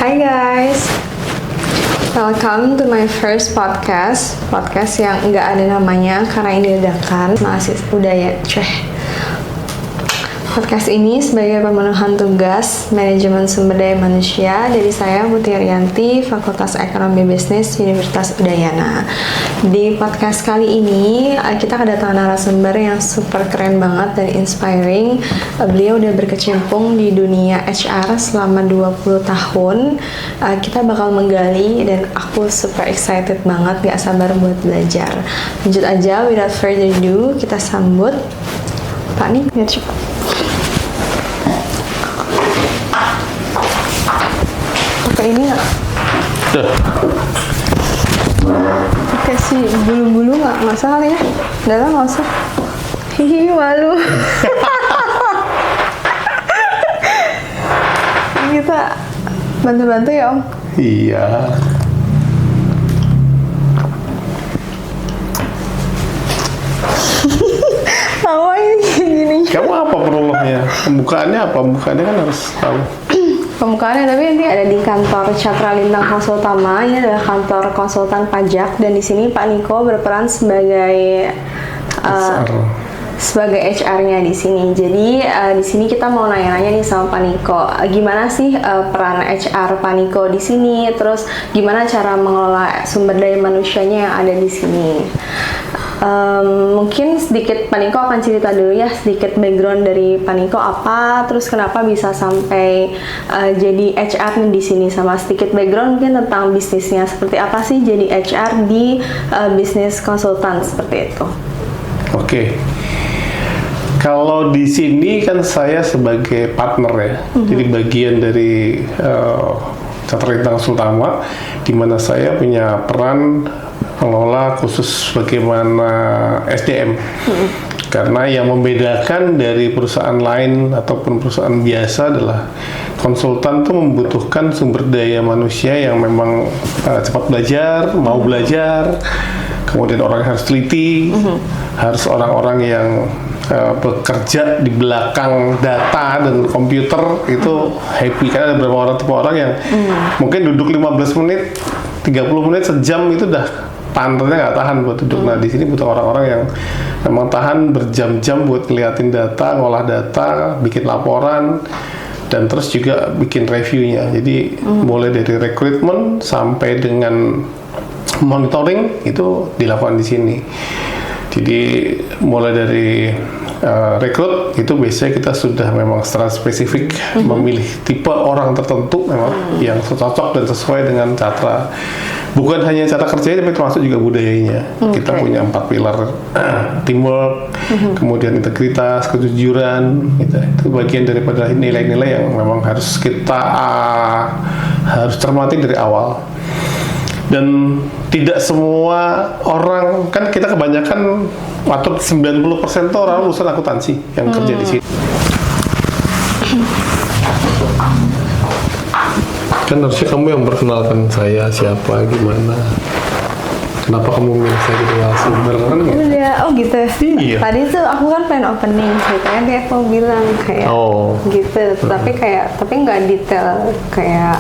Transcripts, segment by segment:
Hai guys, welcome to my first podcast yang nggak ada namanya karena ini dadakan mahasiswa budaya. Podcast ini sebagai pemenuhan tugas manajemen sumber daya manusia dari saya Mutia Rianti, Fakultas Ekonomi Bisnis Universitas Udayana. Di podcast kali ini kita kedatangan narasumber yang super keren banget dan inspiring. Beliau udah berkecimpung di dunia HR selama 20 tahun. Kita bakal menggali dan aku super excited banget, gak sabar buat belajar. Lanjut aja, without further ado, kita sambut Pak nih, lihat coba. Pakai ini nggak? Kasih bulu-bulu nggak masalah ya? Udah lah, nggak usah. Hihi, malu. Kita bantu-bantu ya Om? Iya. Tawa ini gini. Kamu apa prolognya? Pembukaannya apa? Pembukaannya kan harus tahu. Pembukaannya tapi nanti ada di kantor Cakra Lintang Konsultama. Ini adalah kantor konsultan pajak dan di sini Pak Niko berperan sebagai HR-nya di sini. Jadi di sini kita mau nanya-nanya nih sama Pak Niko, gimana sih peran HR Pak Niko di sini? Terus gimana cara mengelola sumber daya manusianya yang ada di sini? Mungkin sedikit Pak Niko akan cerita dulu ya sedikit background dari Pak Niko apa, terus kenapa bisa sampai jadi HR di sini, sama sedikit background mungkin tentang bisnisnya seperti apa sih jadi HR di bisnis konsultan seperti itu. Oke. Kalau di sini kan saya sebagai partner ya, jadi bagian dari Cakra Lintang Konsultama, di mana saya punya peran mengelola khusus bagaimana SDM. Karena yang membedakan dari perusahaan lain ataupun perusahaan biasa adalah konsultan tuh membutuhkan sumber daya manusia yang memang cepat belajar, mau belajar, kemudian orang harus teliti, harus orang-orang yang bekerja di belakang data dan komputer itu happy. Karena ada beberapa orang, tipe orang yang mungkin duduk 15 menit, 30 menit, sejam itu udah pantatnya nggak tahan buat duduk. Nah di sini butuh orang-orang yang memang tahan berjam-jam buat ngeliatin data, ngolah data, bikin laporan, dan terus juga bikin reviewnya. Jadi mulai dari rekrutmen sampai dengan monitoring itu dilakukan di sini. Jadi mulai dari rekrut itu biasanya kita sudah memang secara spesifik memilih tipe orang tertentu memang yang cocok dan sesuai dengan Cakra. Bukan hanya cara kerjanya, tapi termasuk juga budayanya. Kita punya 4 pilar, teamwork, kemudian integritas, kejujuran, gitu. Itu bagian daripada nilai-nilai yang memang harus kita harus cermati dari awal. Dan tidak semua orang, kan kita kebanyakan, atau 90% itu orang lulusan akuntansi yang kerja di sini. Kan harusnya kamu yang perkenalkan saya siapa, gimana, kenapa kamu milih saya jadi narasumber kan? Udah, oh gitu. Iya. Tadi tuh aku kan pengen opening gitu kan, dia aku bilang kayak gitu, tapi nggak detail kayak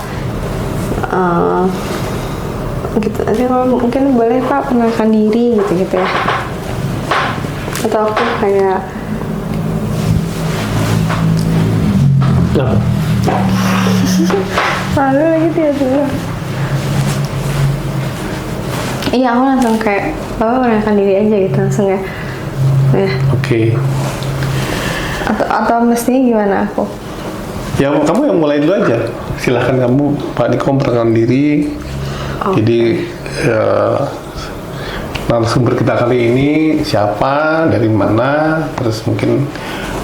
gitu. Nanti kalau mungkin boleh Pak perkenalkan diri gitu ya, atau aku kayak malu gitu ya dulu. Iya, aku langsung kayak Bapak perkenalkan diri aja gitu langsung ya. Oke. Atau mestinya gimana aku? Ya kamu yang mulai dulu aja. Silahkan kamu Pak Niko perkenalkan diri. Jadi narasumber kita kali ini siapa, dari mana, terus mungkin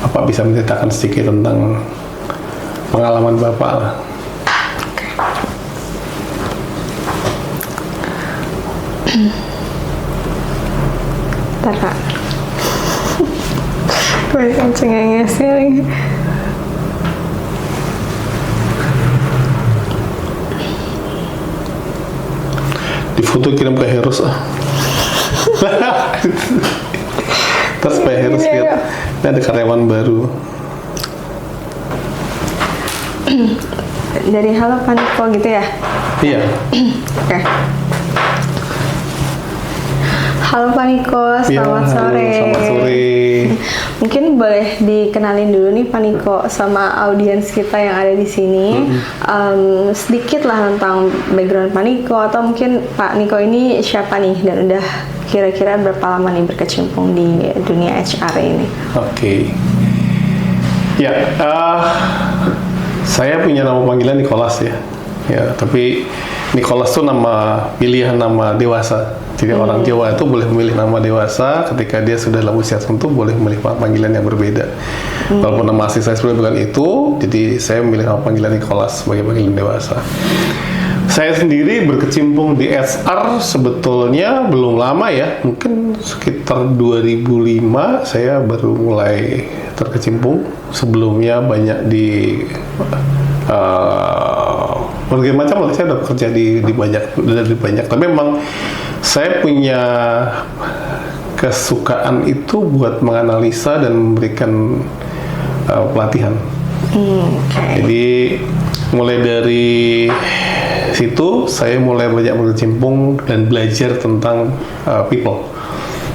Bapak bisa menceritakan sedikit tentang pengalaman Bapak lah. Bentar Kak. Gue kenceng-ngesnya lagi. Di foto kirim ke Heros Terus Pak Heros lihat, ini ada karyawan baru. Dari Halo Paniko gitu ya? Iya. Oke. Halo Paniko, selamat Halo, sore. selamat sore. Mungkin boleh dikenalin dulu nih Paniko sama audiens kita yang ada di sini. Sedikit lah tentang background Paniko, atau mungkin Pak Niko ini siapa nih dan udah kira-kira berapa lama nih berkecimpung di dunia HR ini? Oke. Ya, saya punya nama panggilan Nicholas ya. Ya, tapi Nicholas tuh nama pilihan nama dewasa. Jadi orang Jawa itu boleh memilih nama dewasa ketika dia sudah dalam usia tertentu, boleh memilih panggilan yang berbeda. Walaupun nama asli saya sebenarnya bukan itu, jadi saya memilih nama panggilan Nicholas sebagai panggilan dewasa. Saya sendiri berkecimpung di HR sebetulnya belum lama ya, mungkin sekitar 2005 saya baru mulai terkecimpung. Sebelumnya banyak di berbagai macam lah, saya udah bekerja di banyak, tapi memang saya punya kesukaan itu buat menganalisa dan memberikan pelatihan. Jadi mulai dari situ saya mulai banyak berkecimpung dan belajar tentang people,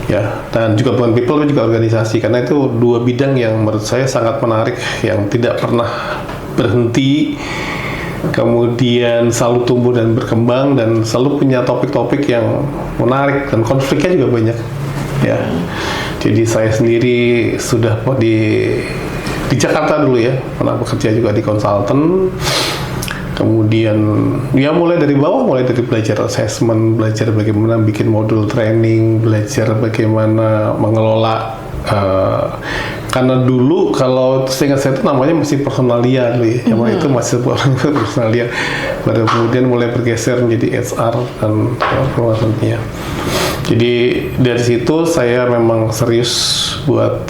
ya, dan juga bukan people tapi juga organisasi, karena itu dua bidang yang menurut saya sangat menarik, yang tidak pernah berhenti, kemudian selalu tumbuh dan berkembang, dan selalu punya topik-topik yang menarik dan konfliknya juga banyak, ya. Jadi saya sendiri sudah di Jakarta dulu ya, pernah bekerja juga di konsultan. Kemudian ya mulai dari bawah, mulai dari belajar assessment, belajar bagaimana bikin modul training, belajar bagaimana mengelola, karena dulu kalau seingat saya itu namanya masih personalia dulu ya, zaman itu masih orang personalia, baru kemudian mulai bergeser menjadi HR dan penguasanya. Jadi dari situ saya memang serius buat,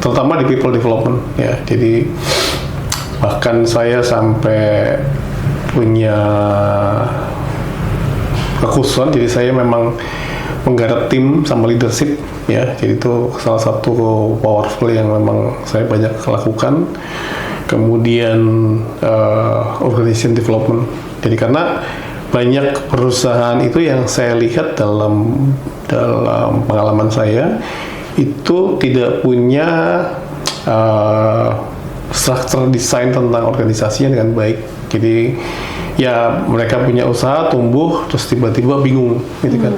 terutama di people development ya. Jadi bahkan saya sampai punya kekhususan, jadi saya memang menggarap tim sama leadership ya. Jadi itu salah satu powerful yang memang saya banyak lakukan. Kemudian organization development. Jadi karena banyak perusahaan itu yang saya lihat dalam pengalaman saya itu tidak punya struktur desain tentang organisasinya dengan baik. Jadi ya mereka punya usaha tumbuh terus tiba-tiba bingung gitu kan.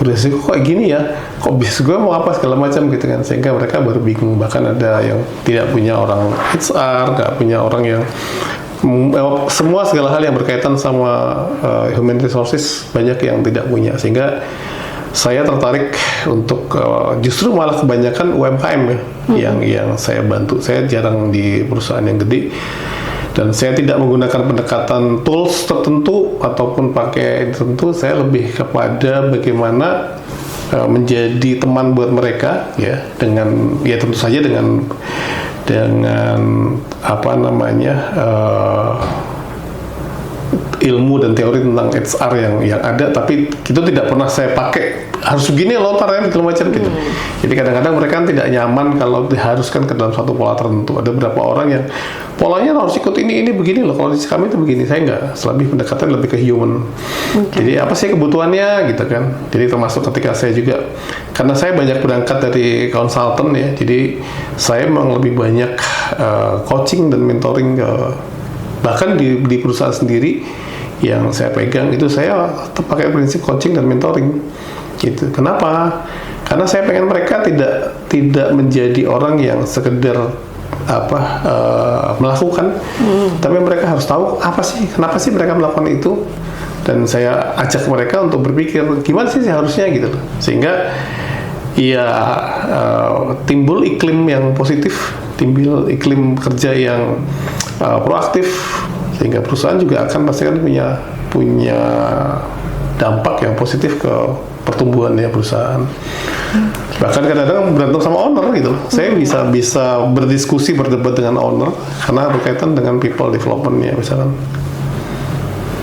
Organisasi kok kayak gini ya, kok bisnis gue mau apa segala macam gitu kan, sehingga mereka baru bingung. Bahkan ada yang tidak punya orang HR, nggak punya orang yang semua segala hal yang berkaitan sama human resources banyak yang tidak punya, sehingga saya tertarik untuk justru malah kebanyakan UMKM ya, yang saya bantu. Saya jarang di perusahaan yang gede, dan saya tidak menggunakan pendekatan tools tertentu ataupun pakai tertentu. Saya lebih kepada bagaimana menjadi teman buat mereka ya, dengan ya tentu saja dengan apa namanya ilmu dan teori tentang HR yang ada, tapi itu tidak pernah saya pakai harus begini loh taranya segala macam gitu. Jadi kadang-kadang mereka tidak nyaman kalau diharuskan ke dalam satu pola tertentu. Ada beberapa orang yang polanya harus ikut ini begini loh, kalau di kami itu begini. Saya enggak, lebih pendekatan lebih ke human. Jadi apa sih kebutuhannya gitu kan. Jadi termasuk ketika saya juga, karena saya banyak berangkat dari konsultan ya, jadi saya memang lebih banyak coaching dan mentoring bahkan di perusahaan sendiri yang saya pegang itu saya tetap pakai prinsip coaching dan mentoring gitu. Kenapa? Karena saya pengen mereka tidak menjadi orang yang sekedar melakukan, tapi mereka harus tahu apa sih, kenapa sih mereka melakukan itu, dan saya ajak mereka untuk berpikir gimana sih harusnya gitu loh, sehingga ya timbul iklim yang positif, timbul iklim kerja yang proaktif, sehingga perusahaan juga akan pasti kan punya dampak yang positif ke pertumbuhannya perusahaan. Bahkan kadang-kadang berantem sama owner gitu. Saya bisa berdiskusi, berdebat dengan owner karena berkaitan dengan people development-nya misalkan.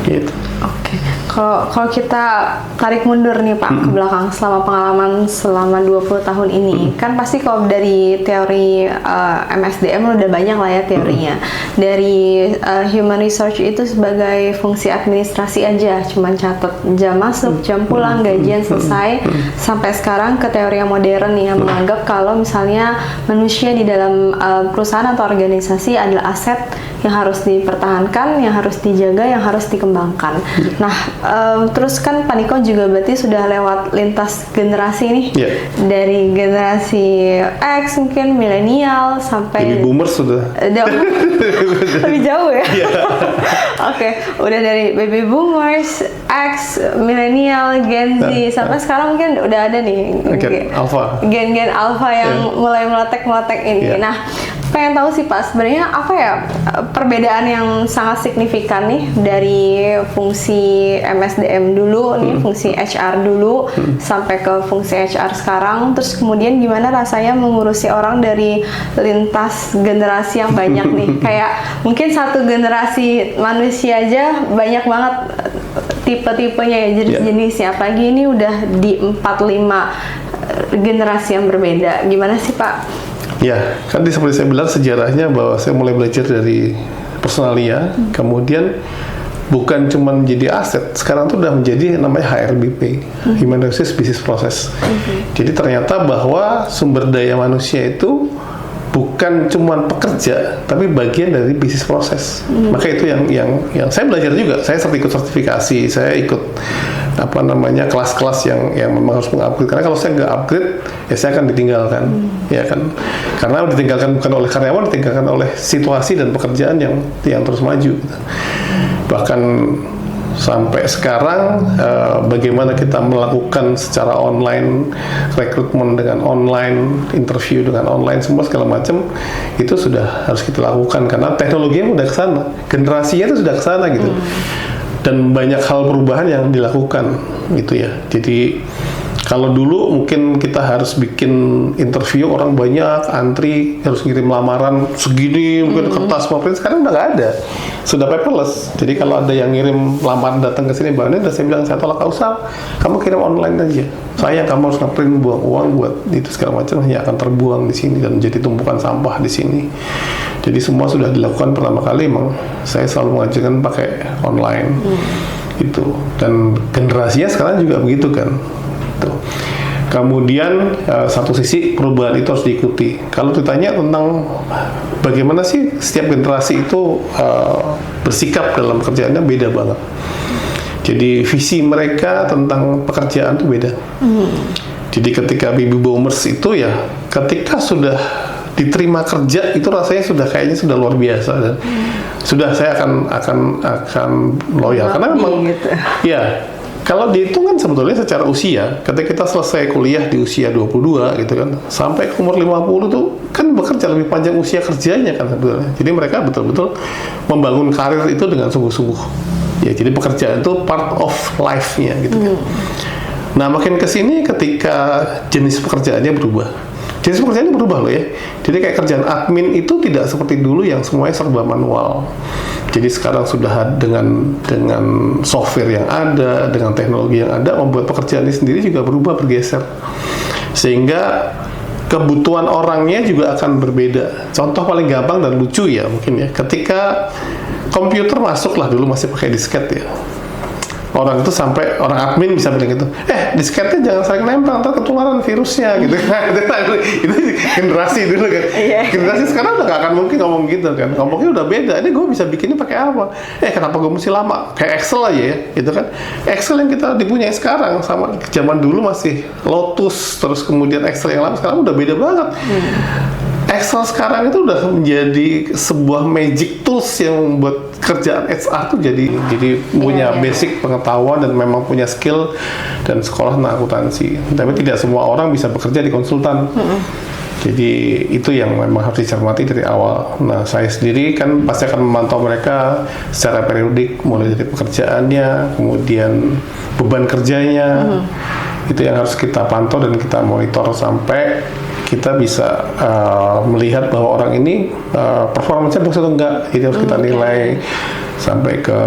Gitu. Oke, kalau kita tarik mundur nih Pak ke belakang selama pengalaman selama 20 tahun ini, kan pasti kalau dari teori MSDM udah banyak lah ya teorinya. Dari human research itu sebagai fungsi administrasi aja, cuman catat jam masuk, jam pulang, gajian selesai, sampai sekarang ke teori yang modern nih yang menganggap kalau misalnya manusia di dalam perusahaan atau organisasi adalah aset yang harus dipertahankan, yang harus dijaga, yang harus dikembangkan. Nah, terus kan Pak Niko juga berarti sudah lewat lintas generasi nih, dari generasi X mungkin milenial sampai baby boomers sudah lebih jauh ya. Oke, udah dari baby boomers, X, milenial, Gen Z, sampai sekarang mungkin udah ada nih gen alpha yang mulai meletek ini. Nah, pengen tahu sih Pak, sebenarnya apa ya perbedaan yang sangat signifikan nih dari fungsi MSDM dulu nih, fungsi HR dulu sampai ke fungsi HR sekarang, terus kemudian gimana rasanya mengurusi orang dari lintas generasi yang banyak nih, kayak mungkin satu generasi manusia aja banyak banget tipe-tipenya ya, jenis-jenisnya, apalagi ini udah di 4-5 generasi yang berbeda. Gimana sih Pak? Ya, kan seperti saya bilang sejarahnya bahwa saya mulai belajar dari personalia, kemudian bukan cuma menjadi aset, sekarang tuh udah menjadi namanya HRBP, Human Resources Business Process. Jadi ternyata bahwa sumber daya manusia itu bukan cuma pekerja, tapi bagian dari bisnis proses. Maka itu yang saya belajar juga. Saya ikut sertifikasi, saya ikut kelas-kelas yang memang harus mengupgrade. Karena kalau saya nggak upgrade, ya saya akan ditinggalkan, ya kan? Karena ditinggalkan bukan oleh karyawan, ditinggalkan oleh situasi dan pekerjaan yang terus maju. Gitu. Bahkan sampai sekarang bagaimana kita melakukan secara online rekrutmen dengan online, interview dengan online, semua segala macam itu sudah harus kita lakukan karena teknologinya udah ke sana, generasinya itu sudah ke sana gitu. Dan banyak hal perubahan yang dilakukan gitu ya. Jadi kalau dulu mungkin kita harus bikin interview orang banyak, antri, harus ngirim lamaran segini, mungkin kertas maupun sekarang udah nggak ada, sudah paperless. Jadi kalau ada yang ngirim lamaran datang ke sini, bahkan udah saya bilang saya tolak, nggak usah, kamu kirim online aja. Sayang kamu harus ngeprint, buang uang buat itu segala macam, hanya akan terbuang di sini dan jadi tumpukan sampah di sini. Jadi semua sudah dilakukan pertama kali, emang saya selalu mengajarkan pakai online itu, dan generasinya sekarang juga begitu kan. Kemudian satu sisi perubahan itu harus diikuti. Kalau ditanya tentang bagaimana sih setiap generasi itu bersikap dalam pekerjaannya, beda banget. Jadi visi mereka tentang pekerjaan itu beda. Jadi ketika baby boomers itu ya, ketika sudah diterima kerja itu rasanya sudah kayaknya sudah luar biasa dan sudah saya akan loyal karena memang gitu. Ya. Kalau dihitung kan sebetulnya secara usia, ketika kita selesai kuliah di usia 22 gitu kan, sampai ke umur 50 tuh kan bekerja lebih panjang usia kerjanya kan sebetulnya. Jadi mereka betul-betul membangun karir itu dengan sungguh-sungguh. Ya, jadi pekerjaan itu part of life-nya gitu kan. Nah, makin kesini ketika jenis pekerjaannya berubah. Jenis pekerjaannya berubah loh ya. Jadi kayak kerjaan admin itu tidak seperti dulu yang semuanya serba manual. Jadi sekarang sudah dengan software yang ada, dengan teknologi yang ada, membuat pekerjaan ini sendiri juga berubah, bergeser. Sehingga kebutuhan orangnya juga akan berbeda. Contoh paling gampang dan lucu ya mungkin ya, ketika komputer masuk lah, dulu masih pakai disket ya. Orang itu sampai orang admin bisa bilang gitu, disketnya jangan saling nempel, ntar ketularan virusnya gitu kan. Itu generasi dulu kan. Generasi sekarang udah gak akan mungkin ngomong gitu kan. Ngomongnya udah beda. Ini gue bisa bikinnya pakai apa? Kenapa gue mesti lama? Kayak Excel aja ya, gitu kan. Excel yang kita dipunyai sekarang sama zaman dulu masih Lotus, terus kemudian Excel yang lama sekarang udah beda banget. Excel sekarang itu udah menjadi sebuah magic tools yang membuat kerjaan HR tuh jadi punya basic pengetahuan dan memang punya skill dan sekolah akuntansi. Tapi tidak semua orang bisa bekerja di konsultan. Jadi itu yang memang harus dicermati dari awal. Nah, saya sendiri kan pasti akan memantau mereka secara periodik, mulai dari pekerjaannya, kemudian beban kerjanya. Itu yang harus kita pantau dan kita monitor sampai kita bisa melihat bahwa orang ini performanya bagus atau enggak. Jadi harus kita nilai sampai ke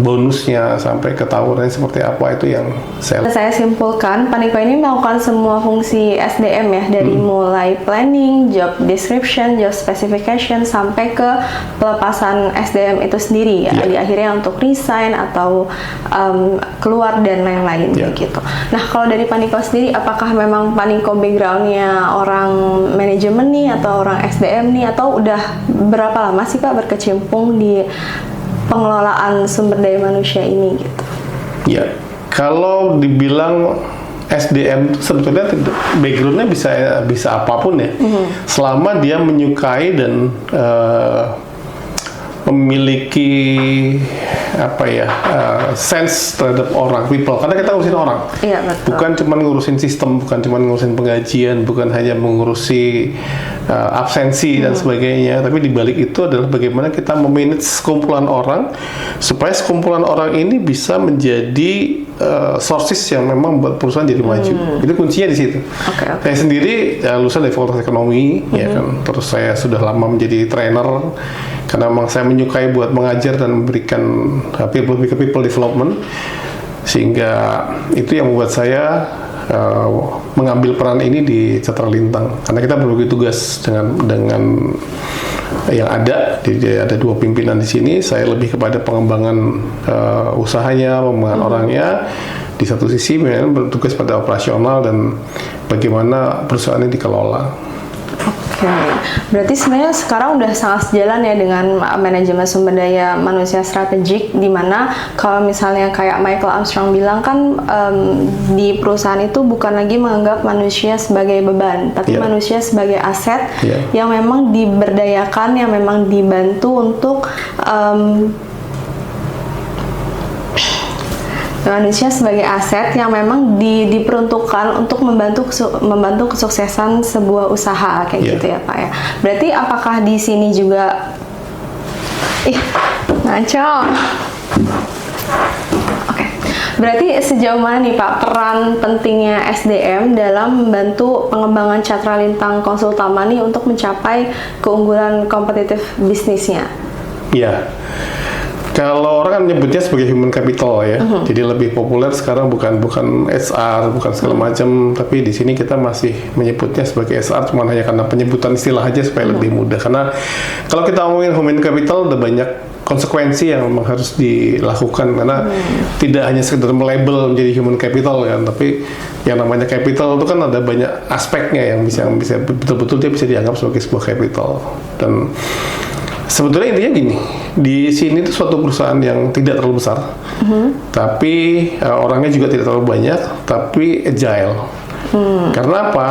bonusnya, sampai ke tawarannya seperti apa, itu yang saya simpulkan, Panico ini melakukan semua fungsi SDM ya, dari mulai planning, job description, job specification, sampai ke pelepasan SDM itu sendiri ya, di akhirnya untuk resign atau keluar dan lain-lain gitu. Nah, kalau dari Panico sendiri, apakah memang Panico backgroundnya orang manajemen nih atau orang SDM nih, atau udah berapa lama sih Pak berkecimpung di pengelolaan sumber daya manusia ini gitu? Ya, kalau dibilang SDM sebetulnya backgroundnya bisa apapun ya, selama dia menyukai dan memiliki sense terhadap orang, people, karena kita ngurusin orang, bukan cuma ngurusin sistem, bukan cuma ngurusin penggajian, bukan hanya mengurusi absensi dan sebagainya, tapi dibalik itu adalah bagaimana kita memanage sekumpulan orang supaya sekumpulan orang ini bisa menjadi sources yang memang buat perusahaan jadi maju. Itu kuncinya di situ. Saya sendiri lulusan dari Fakultas Ekonomi, ya kan. Terus saya sudah lama menjadi trainer karena memang saya menyukai buat mengajar dan memberikan people development, sehingga itu yang membuat saya mengambil peran ini di Catra Lintang, karena kita berbagi tugas dengan yang ada. Jadi ada 2 pimpinan di sini. Saya lebih kepada pengembangan usahanya, pengembangan orangnya. Di satu sisi memang bertugas pada operasional dan bagaimana perusahaan ini dikelola. Berarti sebenarnya sekarang udah sangat sejalan ya dengan manajemen sumber daya manusia strategik, di mana kalau misalnya kayak Michael Armstrong bilang kan, di perusahaan itu bukan lagi menganggap manusia sebagai beban, tapi manusia sebagai aset yang memang diberdayakan, yang memang dibantu untuk manusia sebagai aset yang memang diperuntukkan untuk membantu kesuksesan sebuah usaha kayak gitu ya Pak ya. Berarti apakah di sini juga ngaco? Berarti sejauh mana nih Pak peran pentingnya SDM dalam membantu pengembangan Catra Lintang Konsultama nih untuk mencapai keunggulan kompetitif bisnisnya? Kalau orang kan menyebutnya sebagai human capital ya, jadi lebih populer sekarang bukan HR, bukan segala macam, tapi di sini kita masih menyebutnya sebagai HR, cuma hanya karena penyebutan istilah aja supaya lebih mudah. Karena kalau kita ngomongin human capital, ada banyak konsekuensi yang memang harus dilakukan, karena tidak hanya sekedar melabel menjadi human capital kan, tapi yang namanya capital itu kan ada banyak aspeknya yang bisa betul-betul dia bisa dianggap sebagai sebuah capital. Dan sebetulnya intinya gini, di sini itu suatu perusahaan yang tidak terlalu besar, tapi orangnya juga tidak terlalu banyak, tapi agile. Karena apa?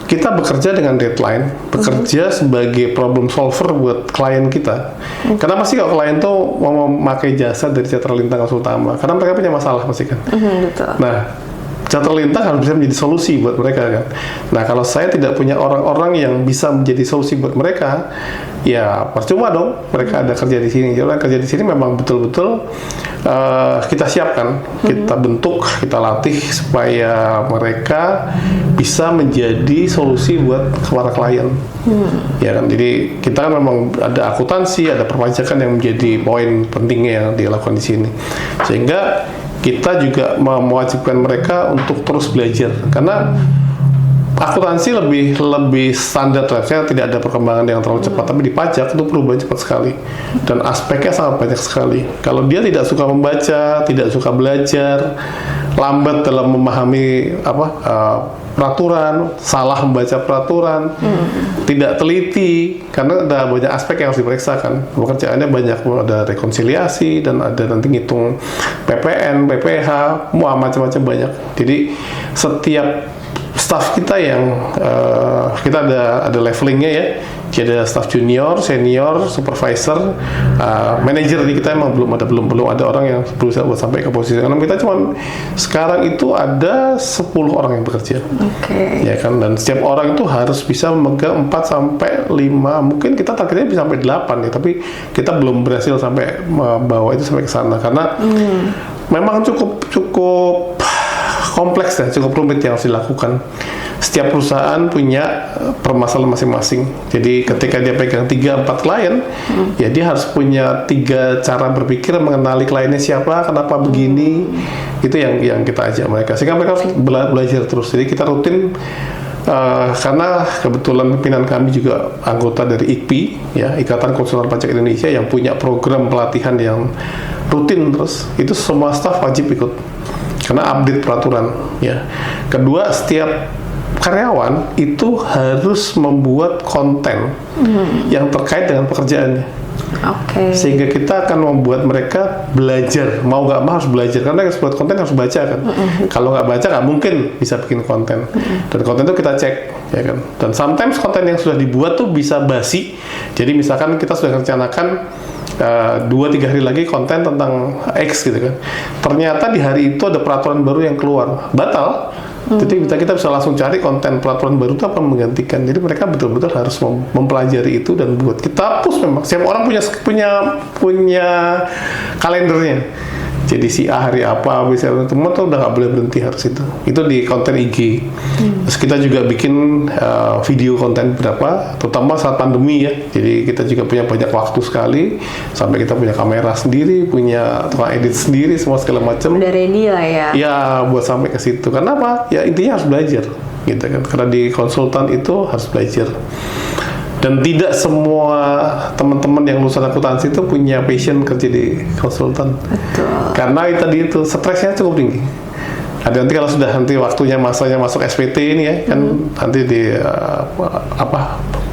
Kita bekerja dengan deadline, bekerja sebagai problem solver buat klien kita. Kenapa sih kalau klien tuh mau memakai jasa dari Catra Lintang Konsultama? Karena mereka punya masalah pasti kan. Betul. Nah, Catra Lintang harus bisa menjadi solusi buat mereka kan. Nah, kalau saya tidak punya orang-orang yang bisa menjadi solusi buat mereka, ya percuma dong mereka ada kerja di sini. Jadi orang kerja di sini memang betul-betul kita siapkan, kita bentuk, kita latih supaya mereka bisa menjadi solusi buat para klien. Ya kan, jadi kita kan memang ada akuntansi, ada perpajakan yang menjadi poin pentingnya yang dilakukan di sini, sehingga kita juga mewajibkan mereka untuk terus belajar, karena akuntansi lebih standar, saya tidak ada perkembangan yang terlalu cepat, tapi di pajak itu perubahan cepat sekali dan aspeknya sangat banyak sekali. Kalau dia tidak suka membaca, tidak suka belajar, lambat dalam memahami peraturan, salah membaca peraturan, tidak teliti, karena ada banyak aspek yang harus diperiksakan. Pekerjaannya banyak, ada rekonsiliasi dan ada nanti ngitung PPN, PPH, macam-macam banyak. Jadi setiap staff kita yang kita ada levelingnya ya. Jadi ada staff junior, senior, supervisor, manager. Di kita emang belum ada orang yang berusaha buat sampai ke posisi. Karena kita cuma sekarang itu ada 10 orang yang bekerja. Ya kan, dan setiap orang itu harus bisa memegang 4 sampai 5. Mungkin kita targetnya bisa sampai 8 ya, tapi kita belum berhasil sampai membawa itu sampai ke sana karena memang cukup kompleks dan cukup rumit yang harus dilakukan. Setiap perusahaan punya permasalahan masing-masing. Jadi ketika dia pegang 3-4 klien, ya dia harus punya 3 cara berpikir mengenali kliennya siapa, kenapa begini. Itu yang kita ajak mereka. Sehingga mereka harus belajar terus. Jadi kita rutin karena kebetulan pimpinan kami juga anggota dari IKPI, ya, Ikatan Konsultan Pajak Indonesia, yang punya program pelatihan yang rutin terus. Itu semua staf wajib ikut karena update peraturan, ya. Kedua, setiap karyawan itu harus membuat konten yang terkait dengan pekerjaannya. Sehingga kita akan membuat mereka belajar, mau nggak mau harus belajar, karena harus buat konten harus baca kan. Kalau nggak baca nggak mungkin bisa bikin konten. Dan konten itu kita cek, ya kan. Dan sometimes konten yang sudah dibuat tuh bisa basi. Jadi misalkan kita sudah rencanakan 2-3 hari lagi konten tentang X gitu kan. Ternyata di hari itu ada peraturan baru yang keluar, batal. Jadi kita bisa langsung cari konten peraturan baru itu apa menggantikan. Jadi mereka betul-betul harus mempelajari itu dan buat. Kita push memang. Setiap orang punya kalendernya. Jadi si A hari apa, misalnya teman tuh udah nggak boleh berhenti harus itu. Itu di konten IG. Terus kita juga bikin video konten berapa, terutama saat pandemi ya. Jadi kita juga punya banyak waktu sekali, sampai kita punya kamera sendiri, punya tukang edit sendiri, semua segala macam. Udah ready lah ya. Ya, buat sampai ke situ. Karena apa? Ya intinya harus belajar, gitu kan. Karena di konsultan itu harus belajar. Dan tidak semua teman-teman yang lulusan akuntansi itu punya passion kerja di konsultan. Betul. Karena tadi itu stresnya cukup tinggi. Ada nanti kalau sudah nanti waktunya masanya masuk SPT ini ya, kan nanti di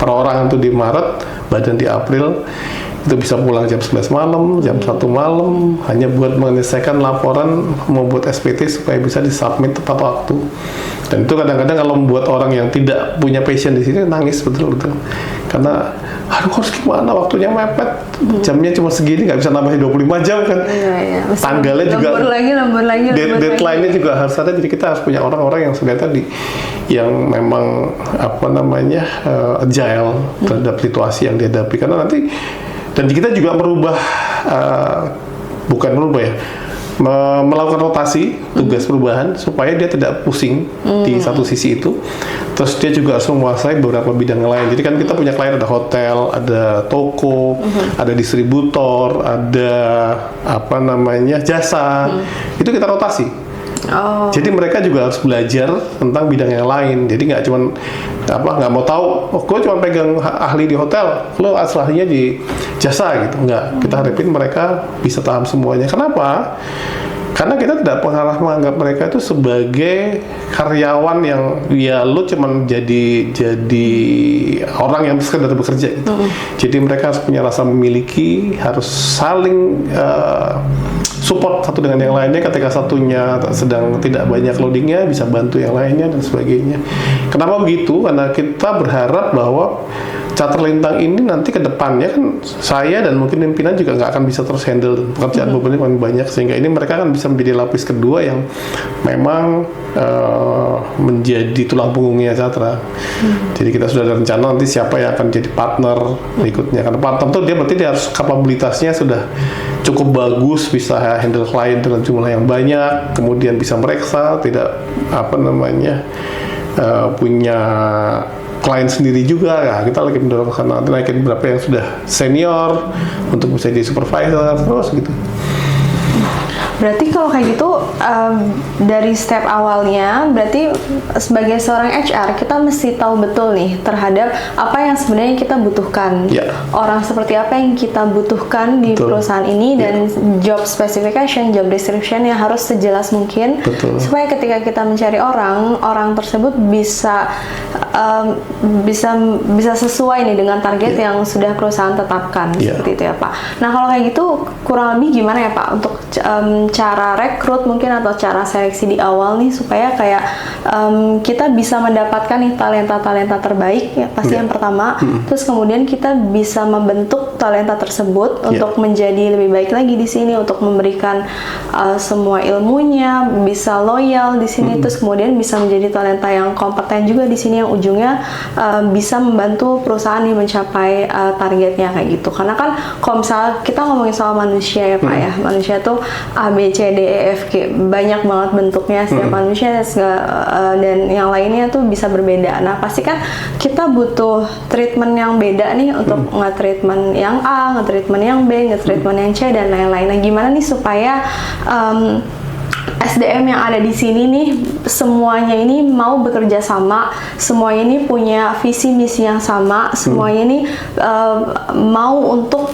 per orang itu di Maret, badan di April, itu bisa pulang jam 11 malam, jam 1 malam, hanya buat menyelesaikan laporan membuat SPT supaya bisa disubmit tepat waktu. Dan itu kadang-kadang kalau membuat orang yang tidak punya passion di sini nangis betul-betul. Karena aduh harus gimana, waktunya mepet, jamnya cuma segini, nggak bisa nambahin 25 jam kan. Iya. Tanggalnya juga lembur lagi deadline-nya juga harus ada. Jadi kita harus punya orang-orang yang sudah tadi yang memang agile terhadap situasi yang dihadapi. Karena nanti dan kita juga melakukan rotasi tugas perubahan supaya dia tidak pusing di satu sisi itu. Terus dia juga harus menguasai beberapa bidang lain. Jadi kan kita punya klien, ada hotel, ada toko, ada distributor, ada jasa. Itu kita rotasi. Jadi mereka juga harus belajar tentang bidang yang lain. Jadi nggak mau tahu, gue cuma pegang ahli di hotel, lo ahlinya di jasa gitu. Nggak, kita harapin mereka bisa paham semuanya. Kenapa? Karena kita tidak pernah menganggap mereka itu sebagai karyawan yang ya lo cuma jadi orang yang sekedar bekerja gitu. Jadi mereka harus punya rasa memiliki, harus saling support satu dengan yang lainnya. Ketika satunya sedang tidak banyak loadingnya, bisa bantu yang lainnya dan sebagainya. Kenapa begitu? Karena kita berharap bahwa Charter Lintang ini nanti ke depannya kan saya dan mungkin pimpinan juga nggak akan bisa terus handle pekerjaan bebannya paling banyak, sehingga ini mereka kan bisa menjadi lapis kedua yang memang menjadi tulang punggungnya Catra. Jadi kita sudah ada rencana nanti siapa yang akan jadi partner berikutnya. Karena partner tuh dia berarti dia harus kapabilitasnya sudah cukup bagus, bisa handle klien dengan jumlah yang banyak, kemudian bisa mereksa, tidak punya klien sendiri juga. Ya, kita lagi mendorong karena nanti naikin beberapa yang sudah senior untuk bisa jadi supervisor terus gitu. Berarti kalau kayak gitu dari step awalnya, berarti sebagai seorang HR kita mesti tahu betul nih terhadap apa yang sebenarnya kita butuhkan. Orang seperti apa yang kita butuhkan di perusahaan ini, dan job specification, job description yang harus sejelas mungkin supaya ketika kita mencari orang tersebut bisa sesuai nih dengan target yang sudah perusahaan tetapkan. Seperti itu ya Pak. Nah kalau kayak gitu kurang lebih gimana ya Pak untuk cara rekrut mungkin atau cara seleksi di awal nih supaya kayak kita bisa mendapatkan nih talenta-talenta terbaik ya pasti yang pertama. Terus kemudian kita bisa membentuk talenta tersebut untuk menjadi lebih baik lagi di sini, untuk memberikan semua ilmunya, bisa loyal di sini. Terus kemudian bisa menjadi talenta yang kompeten juga di sini, yang ujungnya bisa membantu perusahaan nih mencapai targetnya kayak gitu. Karena kan kalau misalnya kita ngomongin soal manusia ya Pak ya, manusia tuh B, C, D, E, F, G, banyak banget bentuknya setiap manusia dan yang lainnya tuh bisa berbeda. Nah pasti kan kita butuh treatment yang beda nih untuk nge-treatment yang A, nge-treatment yang B, nge-treatment yang C dan lain-lain. Nah gimana nih supaya SDM yang ada di sini nih semuanya ini mau bekerja sama, semuanya ini punya visi misi yang sama, semuanya ini mau untuk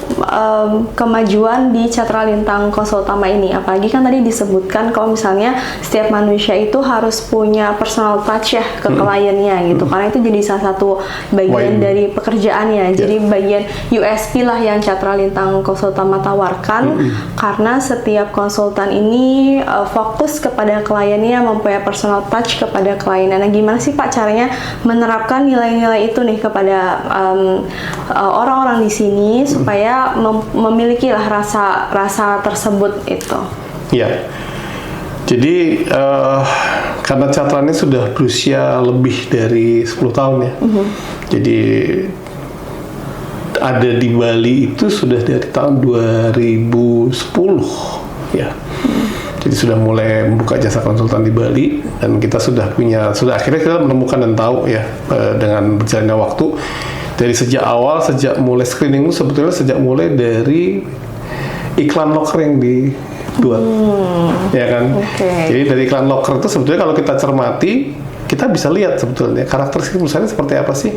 kemajuan di Catra Lintang Konsultama ini. Apalagi kan tadi disebutkan kalau misalnya setiap manusia itu harus punya personal touch ya ke kliennya gitu, karena itu jadi salah satu bagian dari pekerjaannya. Jadi bagian USP lah yang Catra Lintang Konsultama tawarkan, karena setiap konsultan ini fokus kepada kliennya, mempunyai personal touch kepada kliennya. Nah, gimana sih Pak caranya menerapkan nilai-nilai itu nih kepada orang-orang di sini supaya memiliki lah rasa tersebut itu? Ya, jadi karena Catra ini sudah berusia lebih dari 10 tahun ya, jadi ada di Bali itu sudah dari tahun 2010 ya. Jadi sudah mulai membuka jasa konsultan di Bali dan kita sudah akhirnya kita menemukan dan tahu ya dengan berjalannya waktu dari sejak mulai screening itu sebetulnya sejak mulai dari iklan loker yang dibuat, ya kan? Jadi dari iklan loker itu sebetulnya kalau kita cermati kita bisa lihat sebetulnya karakteristik perusahaan seperti apa sih,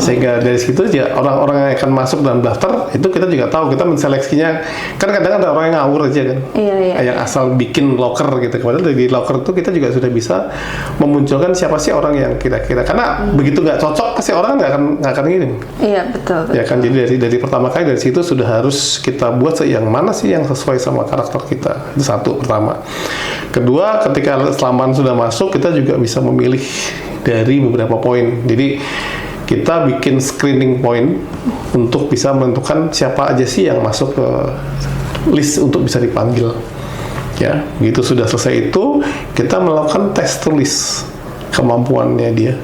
sehingga dari situ aja orang-orang yang akan masuk dalam daftar itu kita juga tahu, kita menseleksinya. Kan kadang ada orang yang ngawur aja kan, yang asal bikin loker gitu. Padahal dari loker itu kita juga sudah bisa memunculkan siapa sih orang yang kira-kira, karena begitu nggak cocok pasti orang nggak akan ngirim. Iya betul. Ya kan, jadi dari pertama kali dari situ sudah harus kita buat yang mana sih yang sesuai sama karakter kita. Itu satu pertama. Kedua, ketika selama sudah masuk kita juga bisa memilih dari beberapa poin. Jadi kita bikin screening point untuk bisa menentukan siapa aja sih yang masuk ke list untuk bisa dipanggil. Ya, begitu sudah selesai itu kita melakukan tes tulis kemampuannya dia.